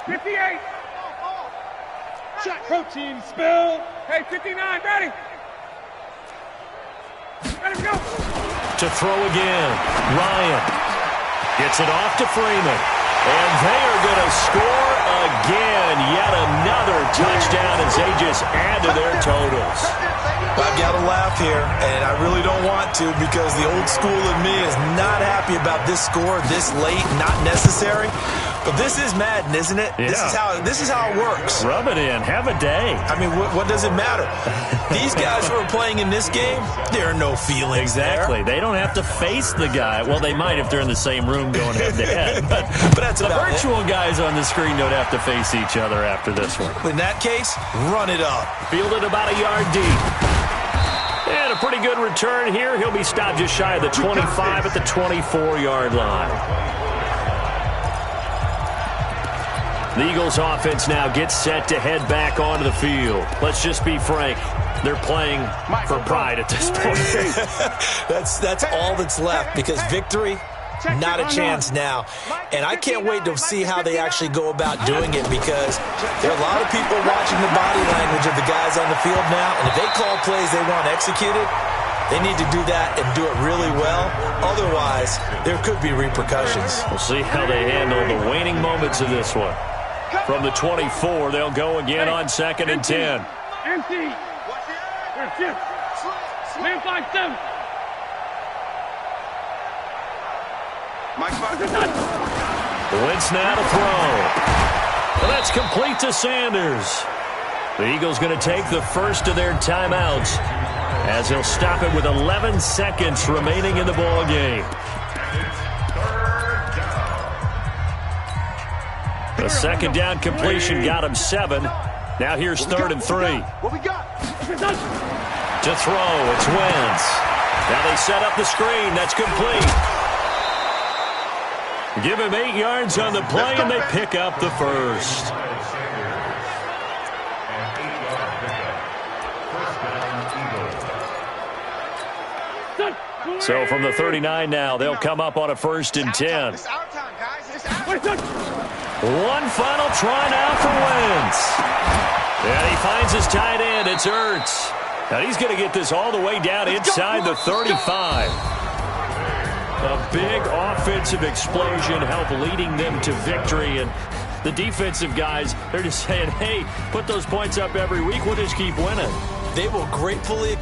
58. Check. Protein spill. Hey, 59, ready. Ready to go. To throw again. Ryan gets it off to Freeman. And they are going to score again. Yet another touchdown as they just add to their totals. I've got to laugh here, and I really don't want to because the old school in me is not happy about this score this late, not necessary. But this is Madden, isn't it? Yeah. This is how it works. Rub it in. Have a day. I mean, what does it matter? These guys who are playing in this game, there are no feelings Exactly. there. They don't have to face the guy. Well, they might if they're in the same room going head-to-head. But that's the about virtual guys on the screen don't have to face each other after this one. In that case, run it up. Fielded about a yard deep. And a pretty good return here. He'll be stopped just shy of the 25 at the 24-yard line. The Eagles offense now gets set to head back onto the field. Let's just be frank. They're playing for pride at this point. That's all that's left because victory, not a chance now. And I can't wait to see how they actually go about doing it because there are a lot of people watching the body language of the guys on the field now. And if they call plays they want executed, they need to do that and do it really well. Otherwise, there could be repercussions. We'll see how they handle the waning moments of this one. From the 24, they'll go again on 2nd and 10. Empty. Man 5-7. Wentz now to throw. Well, that's complete to Sanders. The Eagles going to take the first of their timeouts as they'll stop it with 11 seconds remaining in the ball game. The second down completion got him 7. Now here's 3rd and 3. What we got? To throw, it's Wentz. Now they set up the screen. That's complete. Give him 8 yards on the play, and they pick up the first. So from the 39 now, they'll come up on a 1st and 10. One final try now for Wentz. And he finds his tight end. It's Ertz. Now he's going to get this all the way down inside the 35. A big offensive explosion helped leading them to victory. And the defensive guys, they're just saying, hey, put those points up every week. We'll just keep winning. They will gratefully